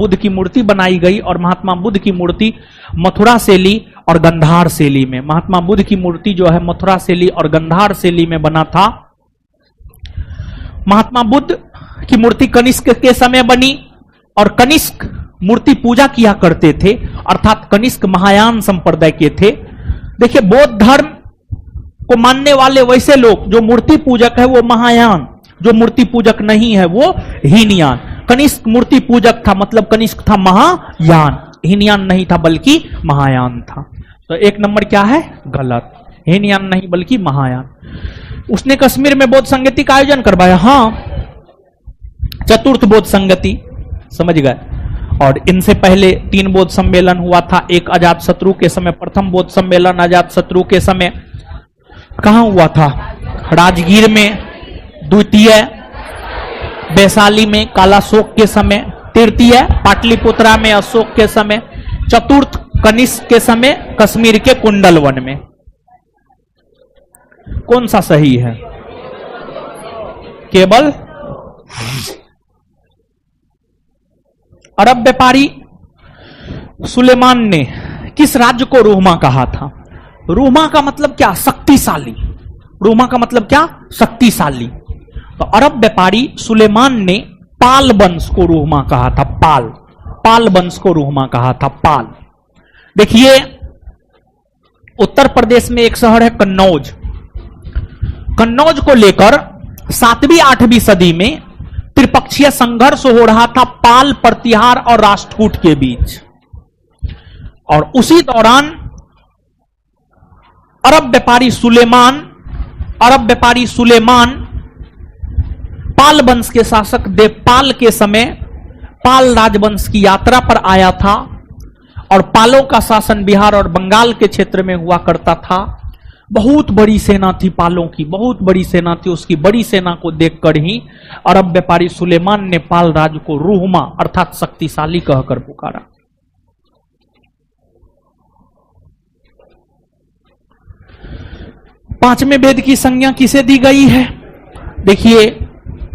बुद्ध की मूर्ति मथुरा शैली और गंधार शैली में, महात्मा बुद्ध की मूर्ति जो है मथुरा शैली और गंधार शैली में बना था। महात्मा बुद्ध की मूर्ति कनिष्क के समय बनी और कनिष्क मूर्ति पूजा किया करते थे, अर्थात कनिष्क महायान संप्रदाय के थे। देखिए, बौद्ध धर्म को मानने वाले वैसे लोग, जो मूर्ति पूजक है वो महायान, जो मूर्ति पूजक नहीं है वो हीनयान। कनिष्क मूर्ति पूजक था, मतलब कनिष्क था महायान, हीनयान नहीं था बल्कि महायान था। तो 1 नंबर क्या है? गलत। हीनयान नहीं बल्कि महायान। उसने कश्मीर में बौद्ध संगति का आयोजन करवाया। हाँ, चतुर्थ बौद्ध संगति, समझ गए। और इनसे पहले 3 बौद्ध सम्मेलन हुआ था। एक अजात शत्रु के समय, प्रथम बौद्ध सम्मेलन अजात शत्रु के समय कहां हुआ था? राजगीर में। द्वितीय वैशाली में कालाशोक के समय। तृतीय पाटलिपुत्रा में अशोक के समय। चतुर्थ कनिष्क के समय कश्मीर के कुंडलवन में। कौन सा सही है? केवल अरब व्यापारी सुलेमान ने किस राज्य को रोमा कहा था? रोमा का मतलब क्या? शक्तिशाली। रोमा का मतलब क्या? शक्तिशाली। तो अरब व्यापारी सुलेमान ने पाल वंश को रोमा कहा था। पाल वंश को रोमा कहा था। पाल। देखिए, उत्तर प्रदेश में एक शहर है कन्नौज। कन्नौज को लेकर 7वीं 8वीं सदी में त्रिपक्षीय संघर्ष हो रहा था पाल, प्रतिहार और राष्ट्रकूट के बीच। और उसी दौरान अरब व्यापारी सुलेमान पाल वंश के शासक देवपाल के समय पाल राजवंश की यात्रा पर आया था और पालों का शासन बिहार और बंगाल के क्षेत्र में हुआ करता था। बहुत बड़ी सेना थी पालों की, बहुत बड़ी सेना थी। उसकी बड़ी सेना को देखकर ही अरब व्यापारी सुलेमान ने पाल राज को रूहमा अर्थात शक्तिशाली कहकर पुकारा। पांचवें वेद की संज्ञा किसे दी गई है? देखिए,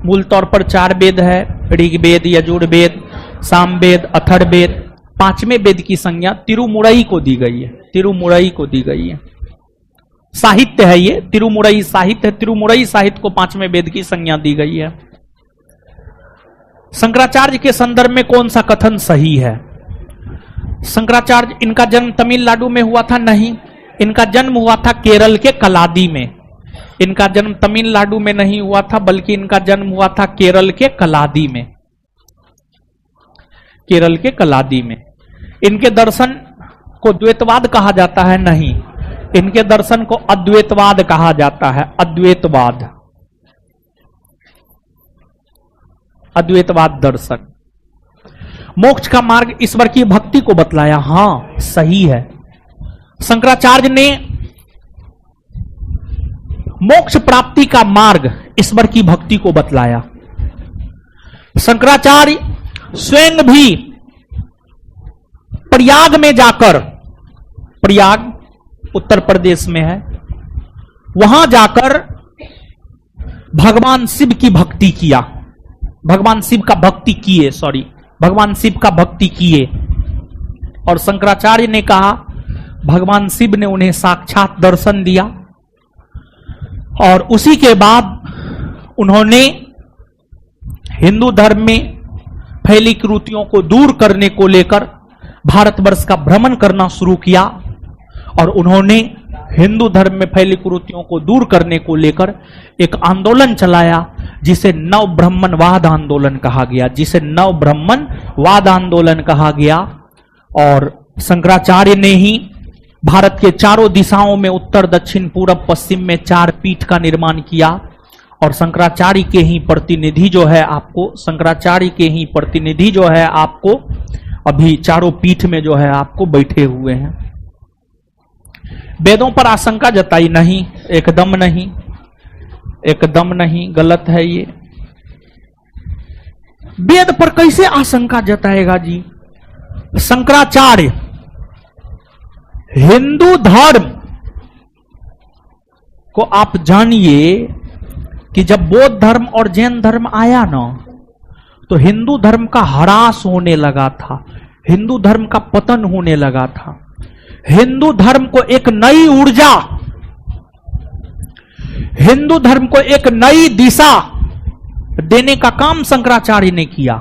मूल तौर पर 4 वेद है, ऋग्वेद, यजुर्वेद, सामवेद, अथर्ववेद। पांचवें वेद की संज्ञा तिरुमुरई को दी गई है, तिरुमुरई को दी गई है। साहित्य है ये, तिरुमुरई साहित्य है। तिरुमुरई साहित्य को पांचवें वेद की संज्ञा दी गई है। शंकराचार्य के संदर्भ में कौन सा कथन सही है? शंकराचार्य, इनका जन्म तमिलनाडु में हुआ था? नहीं, इनका जन्म हुआ था केरल के कलादी में। इनका जन्म तमिलनाडु में नहीं हुआ था, बल्कि इनका जन्म हुआ था केरल के कलादी में, केरल के कलादी में। इनके दर्शन को द्वैतवाद कहा जाता है? नहीं, इनके दर्शन को अद्वैतवाद कहा जाता है। अद्वैतवाद, अद्वैतवाद दर्शन। मोक्ष का मार्ग ईश्वर की भक्ति को बतलाया। हां, सही है। शंकराचार्य ने मोक्ष प्राप्ति का मार्ग ईश्वर की भक्ति को बतलाया। शंकराचार्य स्वयं भी प्रयाग में जाकर, प्रयाग उत्तर प्रदेश में है, वहां जाकर भगवान शिव की भक्ति किया, भगवान शिव का भक्ति किए, भगवान शिव का भक्ति किए। और शंकराचार्य ने कहा, भगवान शिव ने उन्हें साक्षात दर्शन दिया और उसी के बाद उन्होंने हिंदू धर्म में फैली कुरीतियों को दूर करने को लेकर भारतवर्ष का भ्रमण करना शुरू किया। और उन्होंने हिंदू धर्म में फैली कुरीतियों को दूर करने को लेकर एक आंदोलन चलाया, जिसे नव ब्राह्मणवाद आंदोलन कहा गया, जिसे नव ब्राह्मणवाद आंदोलन कहा गया। और शंकराचार्य ने ही भारत के चारों दिशाओं में, उत्तर, दक्षिण, पूरब, पश्चिम में 4 पीठ का निर्माण किया। और शंकराचार्य के ही प्रतिनिधि जो है आपको, शंकराचार्य के ही प्रतिनिधि जो है आपको अभी चारों पीठ में जो है आपको बैठे हुए हैं। वेदों पर आशंका जताई? नहीं, एकदम नहीं, एकदम नहीं, गलत है ये। वेद पर कैसे आशंका जताएगा जी? शंकराचार्य हिंदू धर्म को, आप जानिए कि जब बौद्ध धर्म और जैन धर्म आया ना, तो हिंदू धर्म का ह्रास होने लगा था, हिंदू धर्म का पतन होने लगा था। हिंदू धर्म को एक नई ऊर्जा, हिंदू धर्म को एक नई दिशा देने का काम शंकराचार्य ने किया।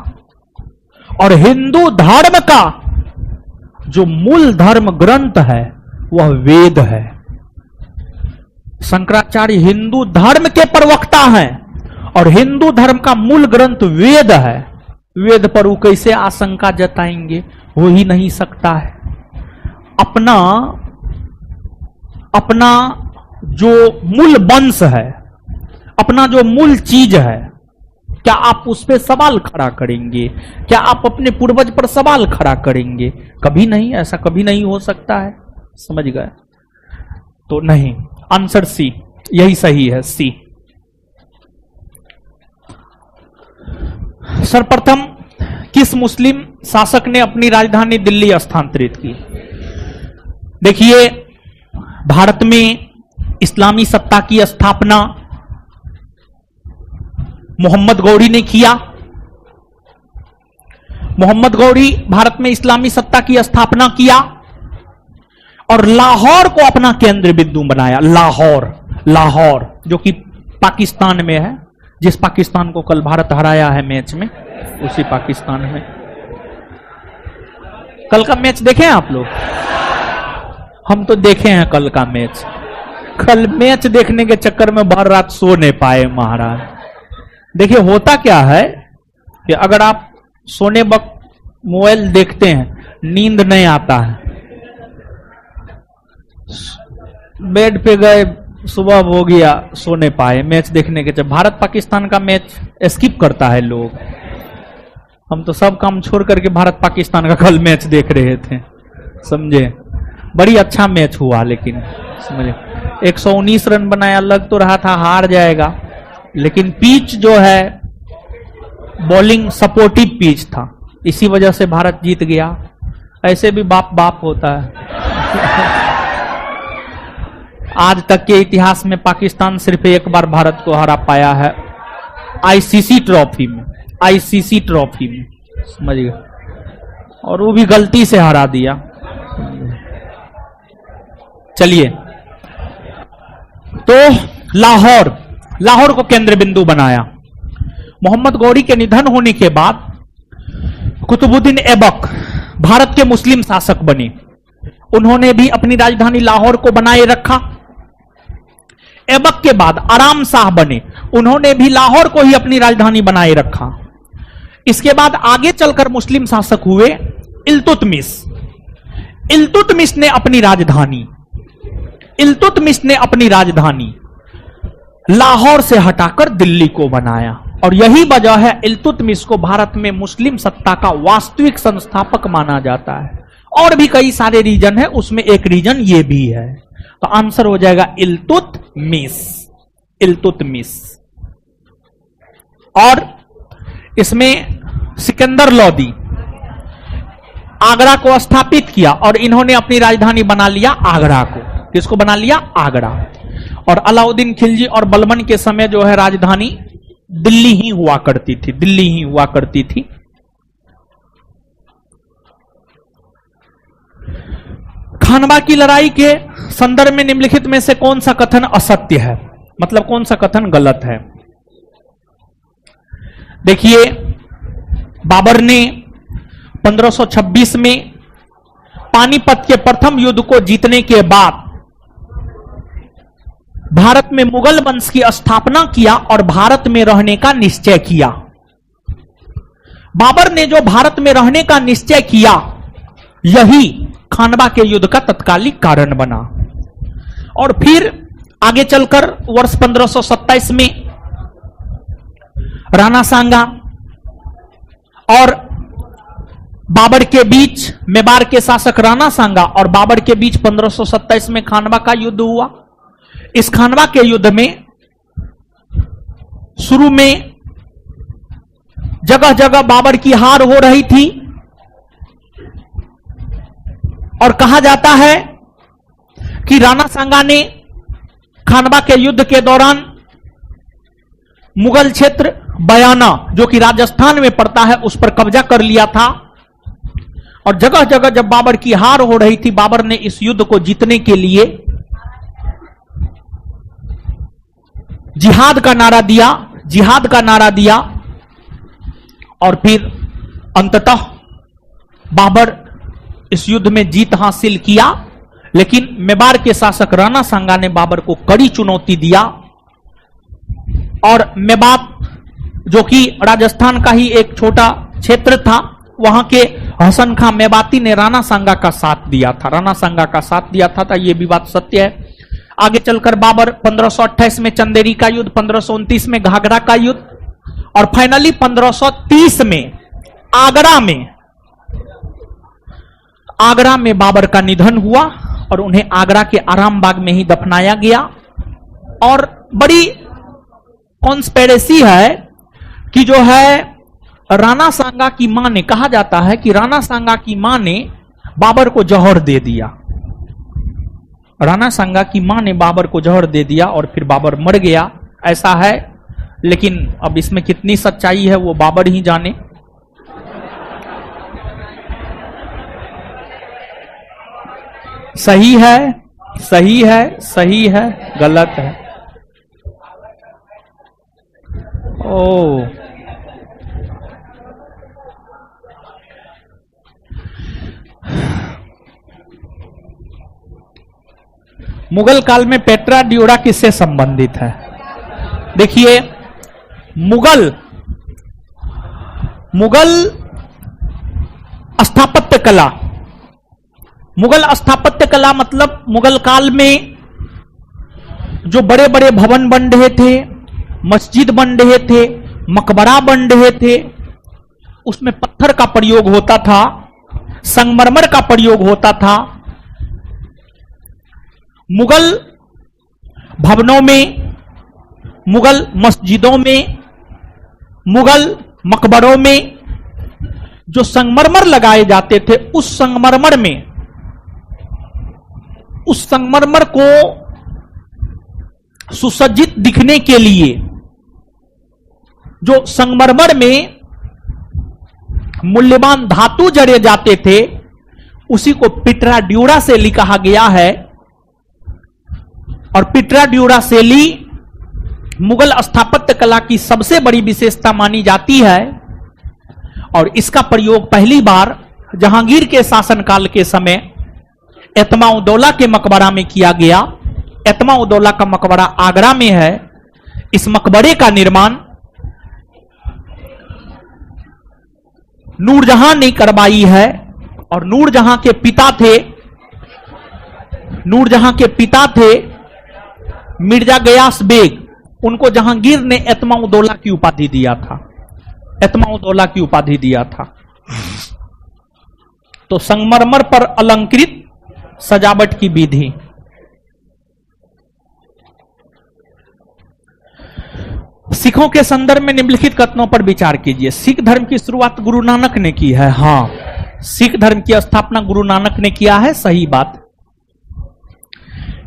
और हिंदू धर्म का जो मूल धर्म ग्रंथ है वह वेद है। शंकराचार्य हिंदू धर्म के प्रवक्ता हैं और हिंदू धर्म का मूल ग्रंथ वेद है। वेद पर वो कैसे आशंका जताएंगे? हो ही नहीं सकता है। अपना जो मूल वंश है, अपना जो मूल चीज है, क्या आप उस पर सवाल खड़ा करेंगे? क्या आप अपने पूर्वज पर सवाल खड़ा करेंगे? कभी नहीं, ऐसा कभी नहीं हो सकता है। समझ गए? तो नहीं, आंसर सी, यही सही है, सी। सर्वप्रथम किस मुस्लिम शासक ने अपनी राजधानी दिल्ली स्थानांतरित की? देखिए, भारत में इस्लामी सत्ता की स्थापना मोहम्मद गौरी ने किया। मोहम्मद गौरी भारत में इस्लामी सत्ता की स्थापना किया और लाहौर को अपना केंद्र बिंदु बनाया। लाहौर जो कि पाकिस्तान में है, जिस पाकिस्तान को कल भारत हराया है मैच में, उसी पाकिस्तान में। कल का मैच देखे हैं आप लोग? हम तो देखे हैं कल का मैच। कल मैच देखने के चक्कर में भर रात सो नहीं पाए महाराज। देखिए, होता क्या है कि अगर आप सोने वक्त मोबाइल देखते हैं, नींद नहीं आता है, बेड पे गए, सुबह हो गया, सो नहीं पाए, मैच देखने के। जब भारत पाकिस्तान का मैच स्किप करता है लोग, हम तो सब काम छोड़ करके भारत पाकिस्तान का कल मैच देख रहे थे, समझे। बड़ी अच्छा मैच हुआ, लेकिन समझे 119 रन बनाया, लग तो रहा था हार जाएगा, लेकिन पिच जो है बॉलिंग सपोर्टिव पिच था, इसी वजह से भारत जीत गया। ऐसे भी बाप बाप होता है। आज तक के इतिहास में पाकिस्तान सिर्फ एक बार भारत को हरा पाया है, आईसीसी ट्रॉफी में, आईसीसी ट्रॉफी में, समझिए, और वो भी गलती से हरा दिया। चलिए, तो लाहौर, लाहौर को केंद्र बिंदु बनाया। मोहम्मद गौरी के निधन होने के बाद कुतुबुद्दीन ऐबक भारत के मुस्लिम शासक बने। उन्होंने भी अपनी राजधानी लाहौर को बनाए रखा। ऐबक के बाद आराम शाह बने, उन्होंने भी लाहौर को ही अपनी राजधानी बनाए रखा। इसके बाद आगे चलकर मुस्लिम शासक हुए इल्तुतमिश। इल्तुतमिश ने अपनी राजधानी, इल्तुतमिश ने अपनी राजधानी लाहौर से हटाकर दिल्ली को बनाया, और यही वजह है इल्तुतमिश को भारत में मुस्लिम सत्ता का वास्तविक संस्थापक माना जाता है। और भी कई सारे रीजन है, उसमें एक रीजन ये भी है, तो आंसर हो जाएगा इल्तुतमिश, इल्तुतमिश। और इसमें सिकंदर लोदी आगरा को स्थापित किया, और इन्होंने अपनी राजधानी बना लिया आगरा को। किसको बना लिया? आगरा। और अलाउद्दीन खिलजी और बलबन के समय जो है राजधानी दिल्ली ही हुआ करती थी, दिल्ली ही हुआ करती थी। खानवा की लड़ाई के संदर्भ में निम्नलिखित में से कौन सा कथन असत्य है, मतलब कौन सा कथन गलत है? देखिए, बाबर ने 1526 में पानीपत के प्रथम युद्ध को जीतने के बाद भारत में मुगल वंश की स्थापना किया और भारत में रहने का निश्चय किया। बाबर ने जो भारत में रहने का निश्चय किया, यही खानवा के युद्ध का तत्कालिक कारण बना। और फिर आगे चलकर वर्ष 1527 में राणा सांगा और बाबर के बीच, मेवाड़ के शासक राणा सांगा और बाबर के बीच 1527 में खानवा का युद्ध हुआ। इस खानवा के युद्ध में शुरू में जगह जगह बाबर की हार हो रही थी, और कहा जाता है कि राणा सांगा ने खानवा के युद्ध के दौरान मुगल क्षेत्र बयाना, जो कि राजस्थान में पड़ता है, उस पर कब्जा कर लिया था। और जगह जगह जब बाबर की हार हो रही थी, बाबर ने इस युद्ध को जीतने के लिए जिहाद का नारा दिया, जिहाद का नारा दिया। और फिर अंततः बाबर इस युद्ध में जीत हासिल किया, लेकिन मेवाड़ के शासक राणा सांगा ने बाबर को कड़ी चुनौती दिया। और मेवाड़, जो कि राजस्थान का ही एक छोटा क्षेत्र था, वहां के हसन खां मेवाती ने राणा सांगा का साथ दिया था, राणा सांगा का साथ दिया था, यह भी बात सत्य है। आगे चलकर बाबर 1528 में चंदेरी का युद्ध, 1529 में घाघरा का युद्ध, और फाइनली 1530 में आगरा में बाबर का निधन हुआ और उन्हें आगरा के आराम बाग में ही दफनाया गया। और बड़ी कॉन्स्पिरेसी है कि जो है राणा सांगा की मां ने, कहा जाता है कि राणा सांगा की मां ने बाबर को जहर दे दिया, राणा सांगा की मां ने बाबर को जहर दे दिया और फिर बाबर मर गया, ऐसा है। लेकिन अब इसमें कितनी सच्चाई है वो बाबर ही जाने। सही है, सही है, सही है, गलत है? ओ, मुगल काल में पेट्रा ड्यूरा किससे संबंधित है? देखिए, मुगल स्थापत्य कला मुगल स्थापत्य कला मतलब मुगल काल में जो बड़े बड़े भवन बन रहे थे, मस्जिद बन रहे थे, मकबरा बन रहे थे, उसमें पत्थर का प्रयोग होता था, संगमरमर का प्रयोग होता था। मुगल भवनों में, मुगल मस्जिदों में, मुगल मकबरों में जो संगमरमर लगाए जाते थे, उस संगमरमर को सुसज्जित दिखने के लिए जो संगमरमर में मूल्यवान धातु जड़े जाते थे, उसी को पिट्रा ड्यूरा शैली कहा गया है। और पिट्रा ड्यूरा शैली मुगल स्थापत्य कला की सबसे बड़ी विशेषता मानी जाती है। और इसका प्रयोग पहली बार जहांगीर के शासनकाल के समय एतमा-उद-दौला के मकबरा में किया गया। एतमा-उद-दौला का मकबरा आगरा में है। इस मकबरे का निर्माण नूरजहां ने करवाई है। और नूरजहां के पिता थे मिर्जा गयास बेग। उनको जहांगीर ने एतमा-उद-दौला की उपाधि दिया था। एतमा-उद-दौला की उपाधि दिया था। तो संगमरमर पर अलंकृत सजावट की विधि। सिखों के संदर्भ में निम्नलिखित कथनों पर विचार कीजिए। सिख धर्म की शुरुआत गुरु नानक ने की है। हां, सिख धर्म की स्थापना गुरु नानक ने किया है, सही बात।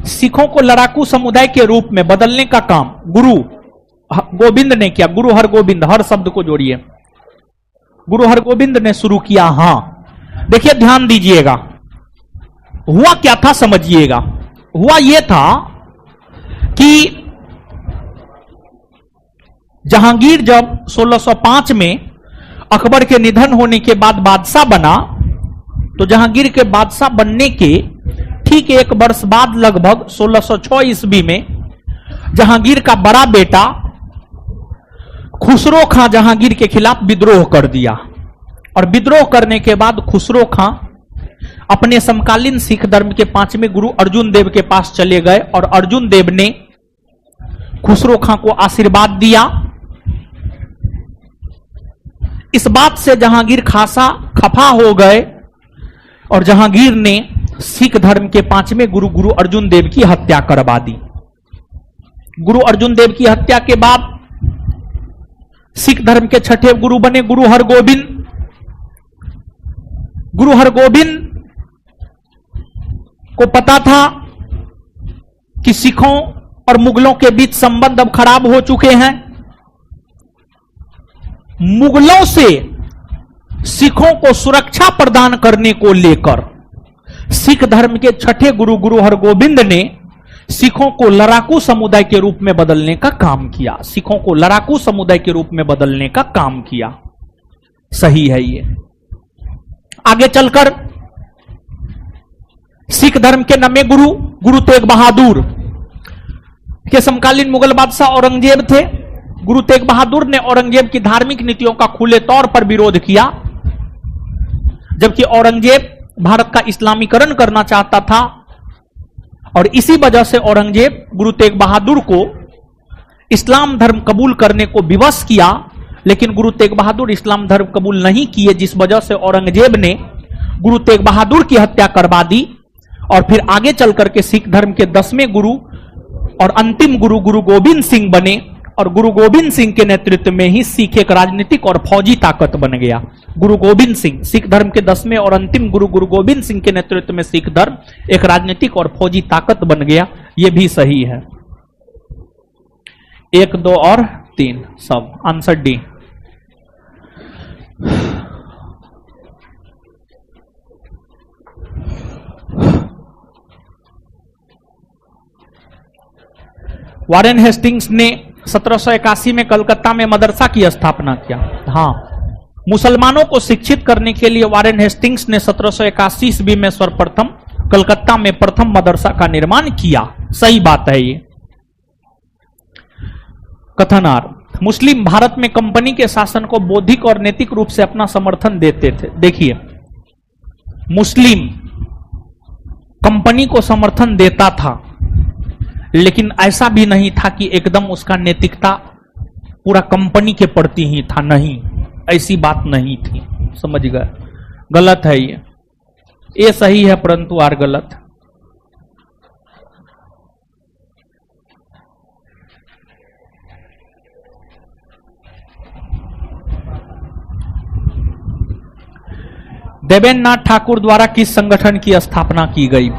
सिखों को लड़ाकू समुदाय के रूप में बदलने का काम गुरु गोविंद ने किया। गुरु हरगोविंद, हर शब्द को जोड़िए, गुरु हरगोविंद ने शुरू किया। हां, देखिए ध्यान दीजिएगा, हुआ क्या था समझिएगा। हुआ यह था कि जहांगीर जब 1605 में अकबर के निधन होने के बाद बादशाह बना, तो जहांगीर के बादशाह बनने के ठीक एक वर्ष बाद लगभग 1606 ईस्वी में जहांगीर का बड़ा बेटा खुसरो खां जहांगीर के खिलाफ विद्रोह कर दिया। और विद्रोह करने के बाद खुसरो खां अपने समकालीन सिख धर्म के 5वें गुरु अर्जुन देव के पास चले गए। और अर्जुन देव ने खुसरो खां को आशीर्वाद दिया। इस बात से जहांगीर खासा खफा हो गए और जहांगीर ने सिख धर्म के 5वें गुरु गुरु अर्जुन देव की हत्या करवा दी। गुरु अर्जुन देव की हत्या के बाद सिख धर्म के 6ठे गुरु बने गुरु हरगोविंद। गुरु हरगोविंद को पता था कि सिखों और मुगलों के बीच संबंध अब खराब हो चुके हैं। मुगलों से सिखों को सुरक्षा प्रदान करने को लेकर सिख धर्म के 6ठे गुरु गुरु हरगोविंद ने सिखों को लड़ाकू समुदाय के रूप में बदलने का काम किया। सिखों को लड़ाकू समुदाय के रूप में बदलने का काम किया। सही है ये। आगे चलकर सिख धर्म के 9वें गुरु गुरु तेग बहादुर के समकालीन मुगल बादशाह औरंगजेब थे। गुरु तेग बहादुर ने औरंगजेब की धार्मिक नीतियों का खुले तौर पर विरोध किया, जबकि औरंगजेब भारत का इस्लामीकरण करना चाहता था। और इसी वजह से औरंगजेब गुरु तेग बहादुर को इस्लाम धर्म कबूल करने को विवश किया, लेकिन गुरु तेग बहादुर इस्लाम धर्म कबूल नहीं किए, जिस वजह से औरंगजेब ने गुरु तेग बहादुर की हत्या करवा दी। और फिर आगे चल करके सिख धर्म के 10वें गुरु और अंतिम गुरु गुरु गोविंद सिंह बने। और गुरु गोविंद सिंह के नेतृत्व में ही सिख एक राजनीतिक और फौजी ताकत बन गया। गुरु गोविंद सिंह, सिख धर्म के 10वें और अंतिम गुरु गुरु गोविंद सिंह के नेतृत्व में सिख धर्म एक राजनीतिक और फौजी ताकत बन गया। यह भी सही है। 1, 2 और 3 सब आंसर डी। वारेन हेस्टिंग्स ने 1781 में कलकत्ता में मदरसा की स्थापना किया। हां, मुसलमानों को शिक्षित करने के लिए वारेन हेस्टिंग्स ने 1781 ईस्वी में सर्वप्रथम कलकत्ता में प्रथम मदरसा का निर्माण किया। सही बात है ये। कथनार्थ, मुस्लिम भारत में कंपनी के शासन को बौद्धिक और नैतिक रूप से अपना समर्थन देते थे। देखिए, मुस्लिम कंपनी को समर्थन देता था, लेकिन ऐसा भी नहीं था कि एकदम उसका नैतिकता पूरा कंपनी के प्रति ही था। नहीं, ऐसी बात नहीं थी। समझ गए? गलत है ये सही है परंतु आर गलत है। देवेंद्र नाथ ठाकुर द्वारा किस संगठन की स्थापना की गई?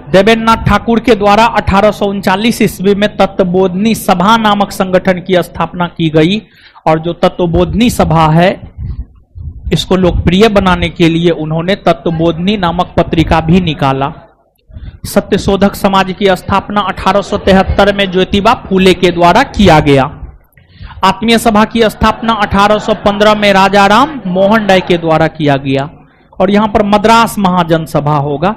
देवेंद्र नाथ ठाकुर के द्वारा 1839 ईस्वी में तत्वबोधिनी सभा नामक संगठन की स्थापना की गई। और जो तत्वबोधिनी सभा है, इसको लोकप्रिय बनाने के लिए उन्होंने तत्वबोधिनी नामक पत्रिका भी निकाला। सत्यशोधक समाज की स्थापना 1873 में ज्योतिबा फूले के द्वारा किया गया। आत्मीय सभा की स्थापना 1815 में राजा राम मोहन राय के द्वारा किया गया। और यहां पर मद्रास महाजन सभा होगा।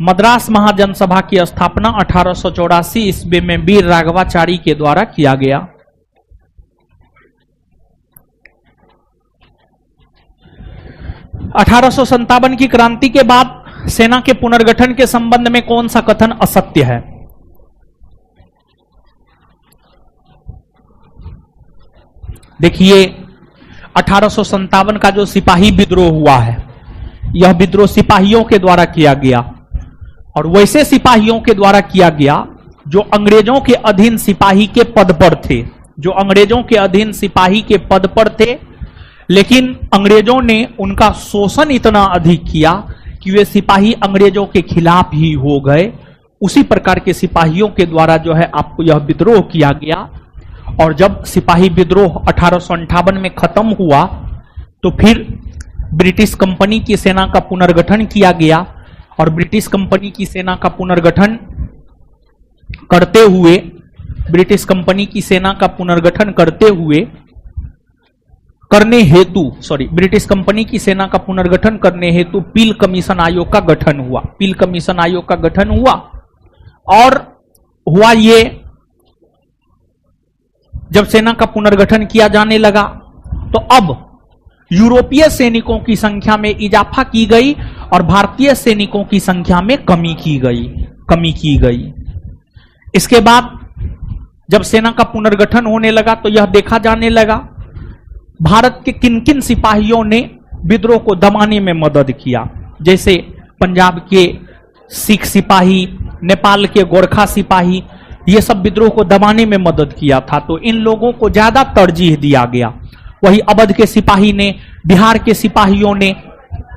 मद्रास महाजन सभा की स्थापना 1884 ईस्वी में वीर राघवाचारी के द्वारा किया गया। (1857) की क्रांति के बाद सेना के पुनर्गठन के संबंध में कौन सा कथन असत्य है? देखिए, 1857 का जो सिपाही विद्रोह हुआ है, यह विद्रोह सिपाहियों के द्वारा किया गया। और वैसे सिपाहियों के द्वारा किया गया जो अंग्रेजों के अधीन सिपाही के पद पर थे, जो अंग्रेजों के अधीन सिपाही के पद पर थे। लेकिन अंग्रेजों ने उनका शोषण इतना अधिक किया कि वे सिपाही अंग्रेजों के खिलाफ ही हो गए। उसी प्रकार के सिपाहियों के द्वारा जो है आपको यह विद्रोह किया गया। और जब सिपाही विद्रोह 1858 में खत्म हुआ तो फिर ब्रिटिश कंपनी की सेना का पुनर्गठन किया गया। और ब्रिटिश कंपनी की सेना का पुनर्गठन करते हुए, ब्रिटिश कंपनी की सेना का पुनर्गठन ब्रिटिश कंपनी की सेना का पुनर्गठन करने हेतु पील कमीशन आयोग का गठन हुआ। पील कमीशन आयोग का गठन हुआ और हुआ ये, जब सेना का पुनर्गठन किया जाने लगा तो अब यूरोपीय सैनिकों की संख्या में इजाफा की गई और भारतीय सैनिकों की संख्या में कमी की गई। इसके बाद जब सेना का पुनर्गठन होने लगा तो यह देखा जाने लगा भारत के किन किन सिपाहियों ने विद्रोह को दबाने में मदद किया। जैसे पंजाब के सिख सिपाही, नेपाल के गोरखा सिपाही, ये सब विद्रोह को दबाने में मदद किया था। तो इन लोगों को ज्यादा तरजीह दिया गया। वही अवध के सिपाही ने, बिहार के सिपाहियों ने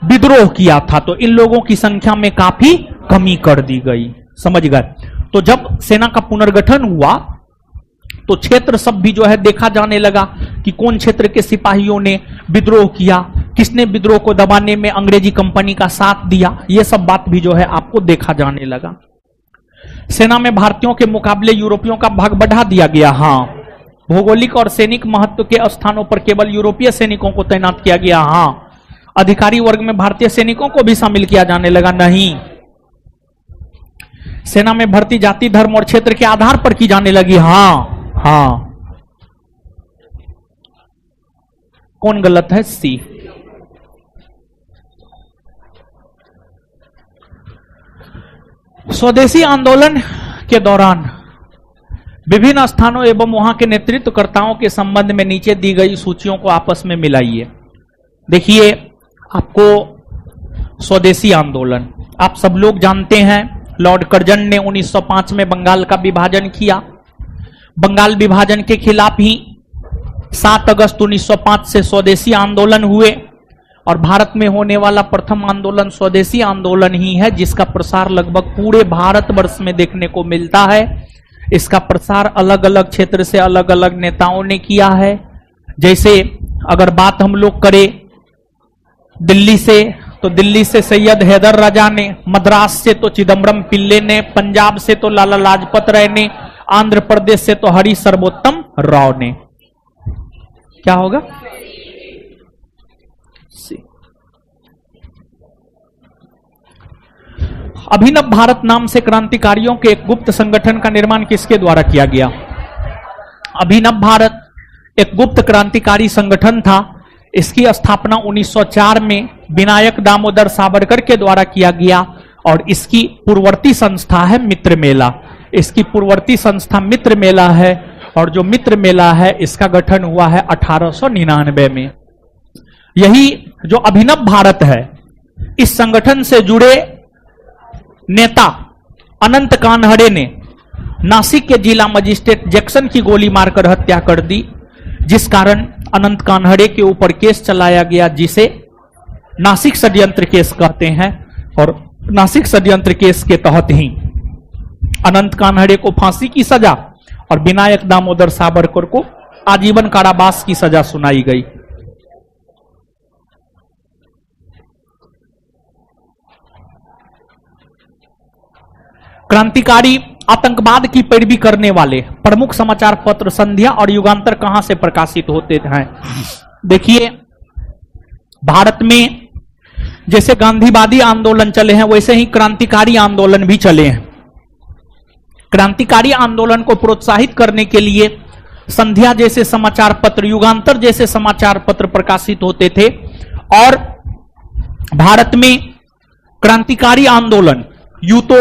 विद्रोह किया था, तो इन लोगों की संख्या में काफी कमी कर दी गई। समझ गए? तो जब सेना का पुनर्गठन हुआ तो क्षेत्र सब भी जो है देखा जाने लगा कि कौन क्षेत्र के सिपाहियों ने विद्रोह किया, किसने विद्रोह को दबाने में अंग्रेजी कंपनी का साथ दिया। यह सब बात भी जो है आपको देखा जाने लगा। सेना में भारतीयों के मुकाबले यूरोपियों का भाग बढ़ा दिया गया। हाँ, भौगोलिक और सैनिक महत्व के स्थानों पर केवल यूरोपीय सैनिकों को तैनात किया गया। हाँ, अधिकारी वर्ग में भारतीय सैनिकों को भी शामिल किया जाने लगा। नहीं, सेना में भर्ती जाति, धर्म और क्षेत्र के आधार पर की जाने लगी। हाँ हाँ, कौन गलत है? सी। स्वदेशी आंदोलन के दौरान विभिन्न स्थानों एवं वहां के नेतृत्वकर्ताओं के संबंध में नीचे दी गई सूचियों को आपस में मिलाइए। देखिए, आपको स्वदेशी आंदोलन आप सब लोग जानते हैं। लॉर्ड कर्जन ने 1905 में बंगाल का विभाजन किया। बंगाल विभाजन के खिलाफ ही 7 अगस्त 1905 से स्वदेशी आंदोलन हुए। और भारत में होने वाला प्रथम आंदोलन स्वदेशी आंदोलन ही है, जिसका प्रसार लगभग पूरे भारतवर्ष में देखने को मिलता है। इसका प्रसार अलग अलग क्षेत्र से अलग अलग नेताओं ने किया है। जैसे अगर बात हम लोग करें दिल्ली से, तो दिल्ली से सैयद हैदर राजा ने, मद्रास से तो चिदम्बरम पिल्ले ने, पंजाब से तो लाला लाजपत राय ने, आंध्र प्रदेश से तो हरि सर्वोत्तम राव ने। क्या होगा? अभिनव भारत नाम से क्रांतिकारियों के एक गुप्त संगठन का निर्माण किसके द्वारा किया गया? अभिनव भारत एक गुप्त क्रांतिकारी संगठन था। इसकी स्थापना 1904 में विनायक दामोदर सावरकर के द्वारा किया गया। और इसकी पूर्ववर्ती संस्था है मित्र मेला। इसकी पूर्ववर्ती संस्था मित्र मेला है, और जो मित्र मेला है इसका गठन हुआ है 1899 में। यही जो अभिनव भारत है, इस संगठन से जुड़े नेता अनंत कानहड़े ने नासिक के जिला मजिस्ट्रेट जैक्सन की गोली मारकर हत्या कर दी, जिस कारण अनंत कानहड़े के ऊपर केस चलाया गया, जिसे नासिक षड्यंत्र केस कहते हैं। और नासिक षड्यंत्र केस के तहत ही अनंत कानहड़े को फांसी की सजा और विनायक दामोदर सावरकर को आजीवन कारावास की सजा सुनाई गई। क्रांतिकारी आतंकवाद की पैरवी करने वाले प्रमुख समाचार पत्र संध्या और युगांतर कहां से प्रकाशित होते हैं? देखिए, भारत में जैसे गांधीवादी आंदोलन चले हैं, वैसे ही क्रांतिकारी आंदोलन भी चले हैं। क्रांतिकारी आंदोलन को प्रोत्साहित करने के लिए संध्या जैसे समाचार पत्र, युगांतर जैसे समाचार पत्र प्रकाशित होते थे। और भारत में क्रांतिकारी आंदोलन यूं तो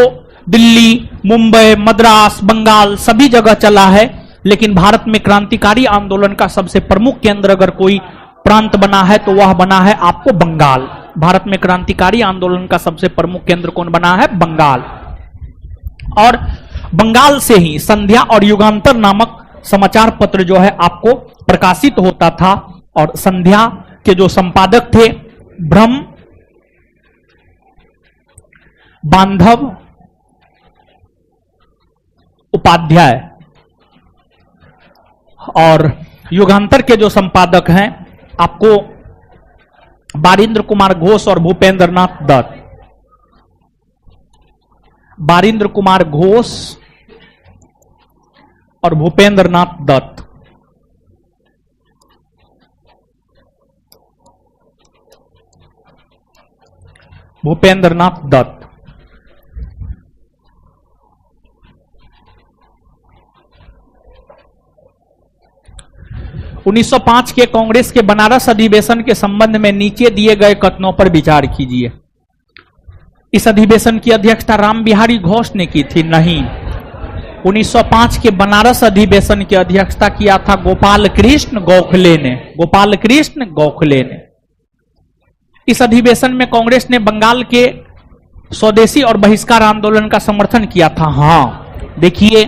दिल्ली, मुंबई, मद्रास, बंगाल सभी जगह चला है, लेकिन भारत में क्रांतिकारी आंदोलन का सबसे प्रमुख केंद्र अगर कोई प्रांत बना है तो वह बना है आपको बंगाल। भारत में क्रांतिकारी आंदोलन का सबसे प्रमुख केंद्र कौन बना है? बंगाल। और बंगाल से ही संध्या और युगांतर नामक समाचार पत्र जो है आपको प्रकाशित होता था। और संध्या के जो संपादक थे ब्रह्म बांधव उपाध्याय, और युगांतर के जो संपादक हैं आपको बारिंद्र कुमार घोष और भूपेंद्र नाथ दत्त। बारिंद्र कुमार घोष और भूपेंद्र नाथ दत्त। भूपेंद्र नाथ दत्त 1905 के कांग्रेस के बनारस अधिवेशन के संबंध में नीचे दिए गए कथनों पर विचार कीजिए। इस अधिवेशन की अध्यक्षता राम बिहारी घोष ने की थी? नहीं। 1905 के बनारस अधिवेशन की अध्यक्षता किया था गोपाल कृष्ण गोखले ने। गोपाल कृष्ण गोखले ने। इस अधिवेशन में कांग्रेस ने बंगाल के स्वदेशी और बहिष्कार आंदोलन का समर्थन किया था। हां, देखिए,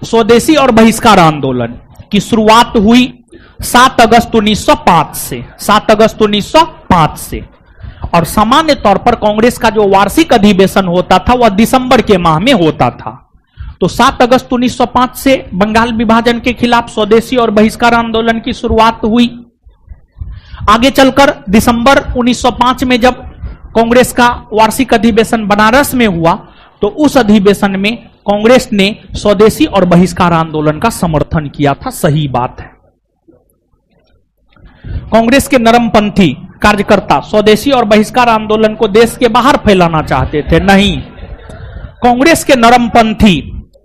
स्वदेशी और बहिष्कार आंदोलन की शुरुआत हुई 7 अगस्त 1905 से। 7 अगस्त 1905 से। और सामान्य तौर पर कांग्रेस का जो वार्षिक अधिवेशन होता था वह दिसंबर के माह में होता था। तो 7 अगस्त 1905 से बंगाल विभाजन के खिलाफ स्वदेशी और बहिष्कार आंदोलन की शुरुआत हुई। आगे चलकर दिसंबर 1905 में जब कांग्रेस का वार्षिक अधिवेशन बनारस में हुआ, तो उस अधिवेशन में कांग्रेस ने स्वदेशी और बहिष्कार आंदोलन का समर्थन किया था। सही बात है। कांग्रेस के नरमपंथी कार्यकर्ता स्वदेशी और बहिष्कार आंदोलन को देश के बाहर फैलाना चाहते थे? नहीं। कांग्रेस के नरमपंथी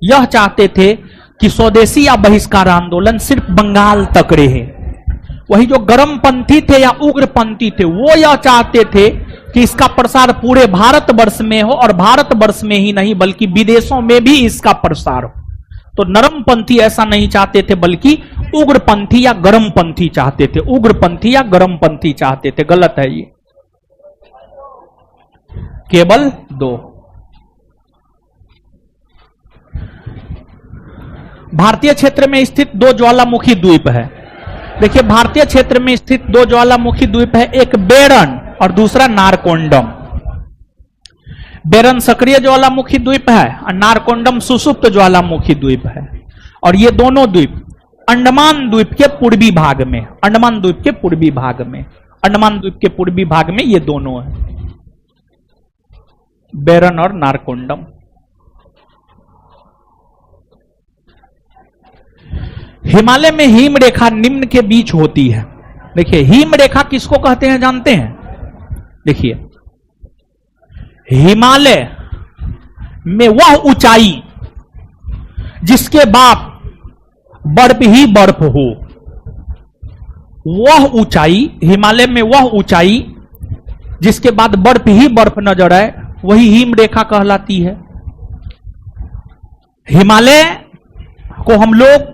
यह चाहते थे कि स्वदेशी या बहिष्कार आंदोलन सिर्फ बंगाल तक रहे। वही जो गरमपंथी थे या उग्रपंथी थे, वो यह चाहते थे कि इसका प्रसार पूरे भारतवर्ष में हो, और भारतवर्ष में ही नहीं बल्कि विदेशों में भी इसका प्रसार हो। तो नरमपंथी ऐसा नहीं चाहते थे, बल्कि उग्रपंथी या गरमपंथी चाहते थे। उग्रपंथी या गरमपंथी चाहते थे। गलत है ये। केवल 2। भारतीय क्षेत्र में स्थित 2 ज्वालामुखी द्वीप है। देखिए, भारतीय क्षेत्र में स्थित 2 ज्वालामुखी द्वीप है, एक बेरन और दूसरा नारकोंडम। बेरन सक्रिय ज्वालामुखी द्वीप है और नारकोंडम सुषुप्त ज्वालामुखी द्वीप है। और ये दोनों द्वीप अंडमान द्वीप के पूर्वी भाग में, अंडमान द्वीप के पूर्वी भाग में, अंडमान द्वीप के पूर्वी भाग में ये दोनों है, बेरन और नारकोंडम। हिमालय में हिम रेखा निम्न के बीच होती है। देखिए, हिम रेखा किसको कहते हैं जानते हैं? देखिए, हिमालय में वह ऊंचाई जिसके बाद बर्फ ही बर्फ हो, वह ऊंचाई, हिमालय में वह ऊंचाई जिसके बाद बर्फ ही बर्फ नजर आए, वही हिम रेखा कहलाती है। हिमालय को हम लोग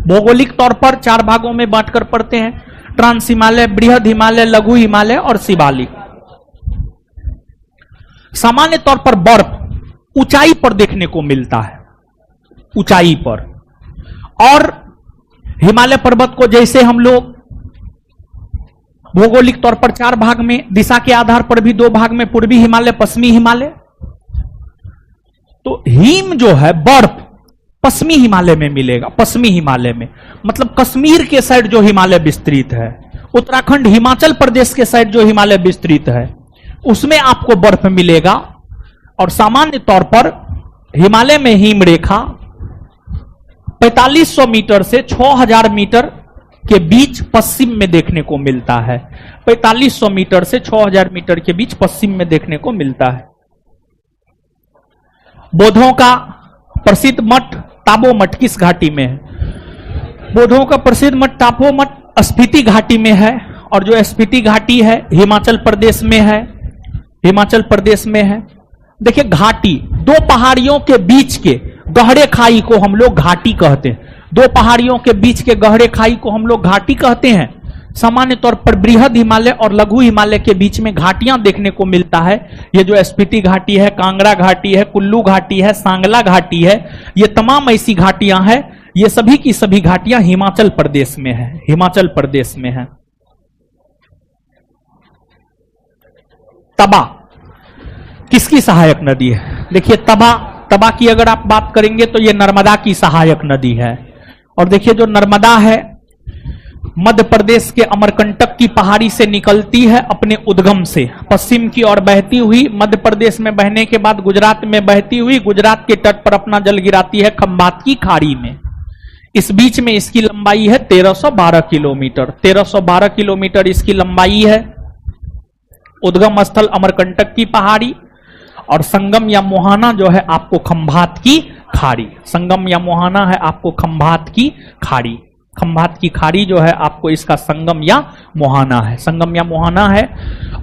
भौगोलिक तौर पर 4 भागों में बांटकर पढ़ते हैं, ट्रांस हिमालय, बृहद हिमालय, लघु हिमालय और शिवालिक। सामान्य तौर पर बर्फ ऊंचाई पर देखने को मिलता है, ऊंचाई पर। और हिमालय पर्वत को जैसे हम लोग भौगोलिक तौर पर 4 भाग में, दिशा के आधार पर भी 2 भाग में, पूर्वी हिमालय, पश्चिमी हिमालय। तो हिम जो है बर्फ पश्चिमी हिमालय में मिलेगा, पश्चिमी हिमालय में, मतलब कश्मीर के साइड जो हिमालय विस्तृत है, उत्तराखंड, हिमाचल प्रदेश के साइड जो हिमालय विस्तृत है, उसमें आपको बर्फ मिलेगा। और सामान्य तौर पर हिमालय में हिम रेखा 4500 मीटर से 6000 मीटर के बीच पश्चिम में देखने को मिलता है। 4500 मीटर से 6000 मीटर के बीच पश्चिम में देखने को मिलता है। बौद्धों का प्रसिद्ध मठ ताबो मठ किस घाटी में है? बौद्धों का प्रसिद्ध मठ ताबो मठ स्पीति घाटी में है। और जो स्पीति घाटी है हिमाचल प्रदेश में है, हिमाचल प्रदेश में है। देखिए घाटी, 2 पहाड़ियों के बीच के गहरे खाई को हम लोग घाटी कहते हैं। 2 पहाड़ियों के बीच के गहरे खाई को हम लोग घाटी कहते हैं। सामान्य तौर पर बृहद हिमालय और लघु हिमालय के बीच में घाटियां देखने को मिलता है। ये जो स्पीति घाटी है, कांगड़ा घाटी है, कुल्लू घाटी है, सांगला घाटी है, ये तमाम ऐसी घाटियां हैं। ये सभी की सभी घाटियां हिमाचल प्रदेश में है, हिमाचल प्रदेश में है। तबा किसकी सहायक नदी है? देखिए तबा की अगर आप बात करेंगे तो ये नर्मदा की सहायक नदी है। और देखिए जो नर्मदा है मध्य प्रदेश के अमरकंटक की पहाड़ी से निकलती है अपने उद्गम से, पश्चिम की ओर बहती हुई, मध्य प्रदेश में बहने के बाद गुजरात में बहती हुई, गुजरात के तट पर अपना जल गिराती है खंभात की खाड़ी में। इस बीच में इसकी लंबाई है 1312 किलोमीटर। 1312 किलोमीटर इसकी लंबाई है। उद्गम स्थल अमरकंटक की पहाड़ी और संगम या मुहाना जो है आपको खंभात की खाड़ी। संगम या मुहाना है आपको खंभात की खाड़ी। खंभात की खाड़ी जो है आपको इसका संगम या मुहाना है, संगम या मुहाना है।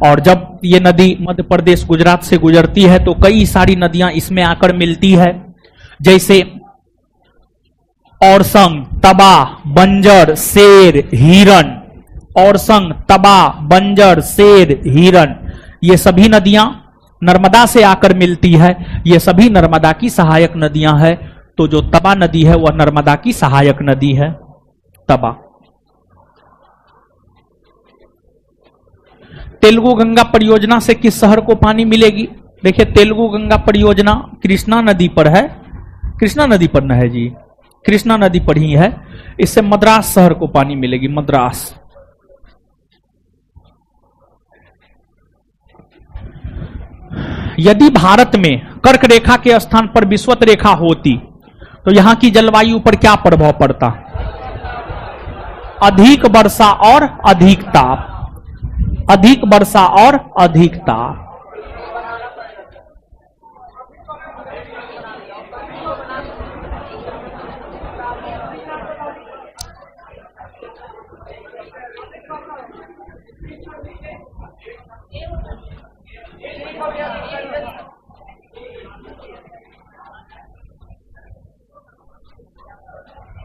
और जब ये नदी मध्य प्रदेश गुजरात से गुजरती है तो कई सारी नदियां इसमें आकर मिलती है, जैसे औरसंग, तबा, बंजर, शेर, हिरन। औरसंग, तबा, बंजर, शेर, हिरन, ये सभी नदियां नर्मदा से आकर मिलती है। ये सभी नर्मदा की सहायक नदियां हैं। तो जो तबा नदी है वह नर्मदा की सहायक नदी है, तबा। तेलुगु गंगा परियोजना से किस शहर को पानी मिलेगी? देखिए तेलुगु गंगा परियोजना कृष्णा नदी पर है, कृष्णा नदी पर न है जी, कृष्णा नदी पर ही है। इससे मद्रास शहर को पानी मिलेगी, मद्रास। यदि भारत में कर्क रेखा के स्थान पर विषुवत रेखा होती तो यहां की जलवायु पर क्या प्रभाव पड़ता? अधिक वर्षा और अधिक ताप, अधिक वर्षा और अधिक ताप।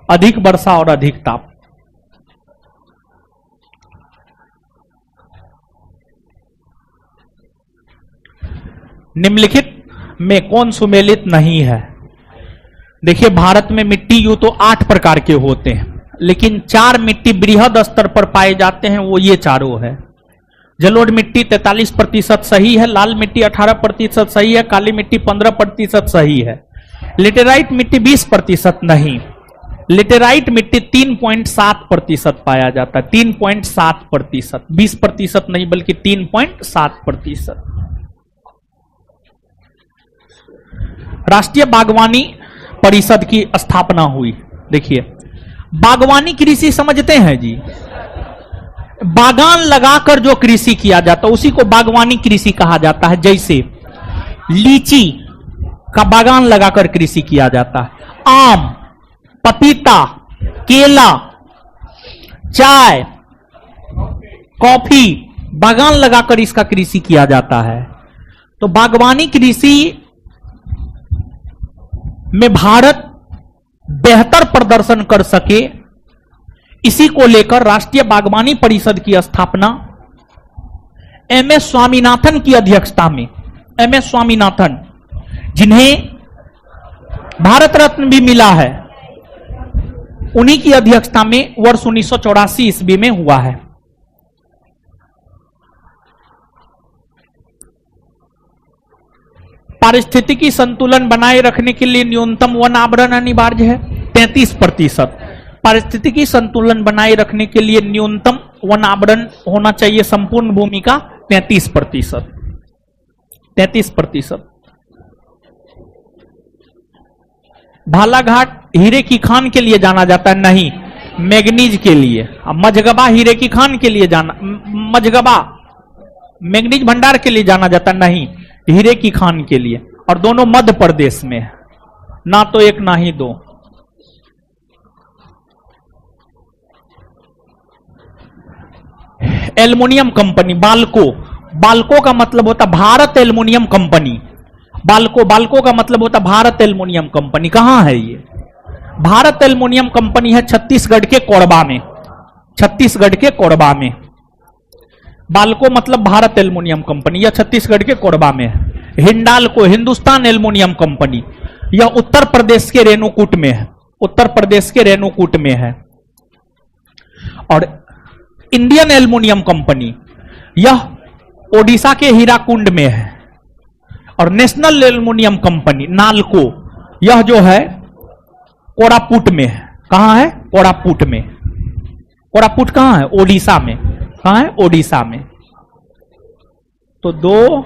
अधिक वर्षा और अधिक ताप। निम्नलिखित में कौन सुमेलित नहीं है? देखिए भारत में मिट्टी यूं तो 8 प्रकार के होते हैं, लेकिन 4 मिट्टी बृहद स्तर पर पाए जाते हैं, वो ये चारों है। जलोढ़ मिट्टी 43% सही है, लाल मिट्टी 18% सही है, काली मिट्टी 15% सही है, लेटेराइट मिट्टी 20% नहीं। लेटेराइट मिट्टी 3.7% पाया जाता है, 3.7%, 20% नहीं बल्कि 3.7%। राष्ट्रीय बागवानी परिषद की स्थापना हुई। देखिए बागवानी कृषि समझते हैं जी, बागान लगाकर जो कृषि किया जाता है उसी को बागवानी कृषि कहा जाता है। जैसे लीची का बागान लगाकर कृषि किया जाता है, आम, पपीता, केला, चाय, कॉफी, बागान लगाकर इसका कृषि किया जाता है। तो बागवानी कृषि में भारत बेहतर प्रदर्शन कर सके, इसी को लेकर राष्ट्रीय बागवानी परिषद की स्थापना एमएस स्वामीनाथन की अध्यक्षता में, एमएस स्वामीनाथन जिन्हें भारत रत्न भी मिला है, उन्हीं की अध्यक्षता में वर्ष 1984 ईस्वी में हुआ है। पारिस्थितिकी संतुलन बनाए रखने के लिए न्यूनतम वन आवरण अनिवार्य है 33%। पारिस्थितिकी संतुलन बनाए रखने के लिए न्यूनतम वन आवरण होना चाहिए संपूर्ण भूमि का 33%। 33%। भालाघाट हीरे की खान के लिए जाना जाता है, नहीं, मैग्नीज के लिए। मझगबा हीरे की खान के लिए जाना, मझगबा मैग्नीज भंडार के लिए जाना जाता, नहीं, हीरे की खान के लिए। और दोनों मध्य प्रदेश में है, ना तो एक ना ही दो। एल्युमिनियम कंपनी बाल्को, बाल्को का मतलब होता भारत एल्युमिनियम कंपनी। बाल्को, बाल्को का मतलब होता भारत एल्युमिनियम कंपनी। कहां है ये? भारत एल्युमिनियम कंपनी है छत्तीसगढ़ के कोरबा में, छत्तीसगढ़ के कोरबा में। बाल्को मतलब भारत एल्युमिनियम कंपनी, यह छत्तीसगढ़ के कोरबा में है। हिंडाल्को हिंदुस्तान एल्युमिनियम कंपनी, यह उत्तर प्रदेश के रेणुकूट में है, उत्तर प्रदेश के रेणुकूट में है। और इंडियन एल्युमिनियम कंपनी, यह ओडिशा के हीराकुंड में है। और नेशनल एल्युमिनियम कंपनी नाल्को, यह जो है कोरापुट में है। कहां है? कोरापुट में। कोरापुट कहां है? ओडिशा में। कहां है? ओडिशा में। तो 2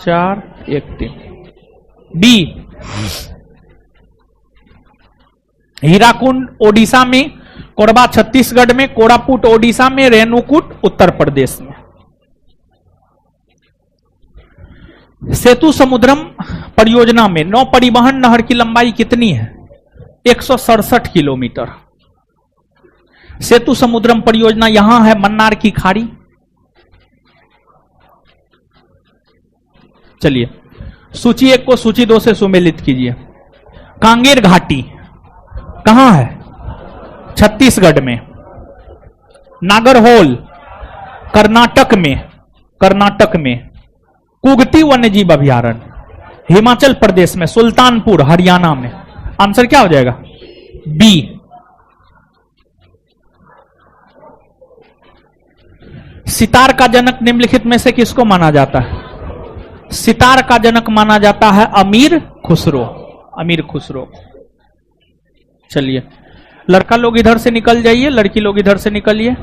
4 1 3 बी, हीराकुंड ओडिशा में, कोरबा छत्तीसगढ़ में, कोरापुट ओडिशा में, रेणुकूट उत्तर प्रदेश में। सेतु समुद्रम परियोजना में नौ परिवहन नहर की लंबाई कितनी है? 167 किलोमीटर। सेतु समुद्रम परियोजना यहां है मन्नार की खाड़ी। चलिए सूची 1 को सूची 2 से सुमेलित कीजिए। कांगेर घाटी कहां है? छत्तीसगढ़ में। नागरहोल कर्नाटक में, कर्नाटक में। कुगती वन्यजीव अभयारण्य हिमाचल प्रदेश में। सुल्तानपुर हरियाणा में। आंसर क्या हो जाएगा? बी। सितार का जनक निम्नलिखित में से किसको माना जाता है? सितार का जनक माना जाता है अमीर खुसरो, अमीर खुसरो। चलिए लड़का लोग इधर से निकल जाइए, लड़की लोग इधर से निकलिए।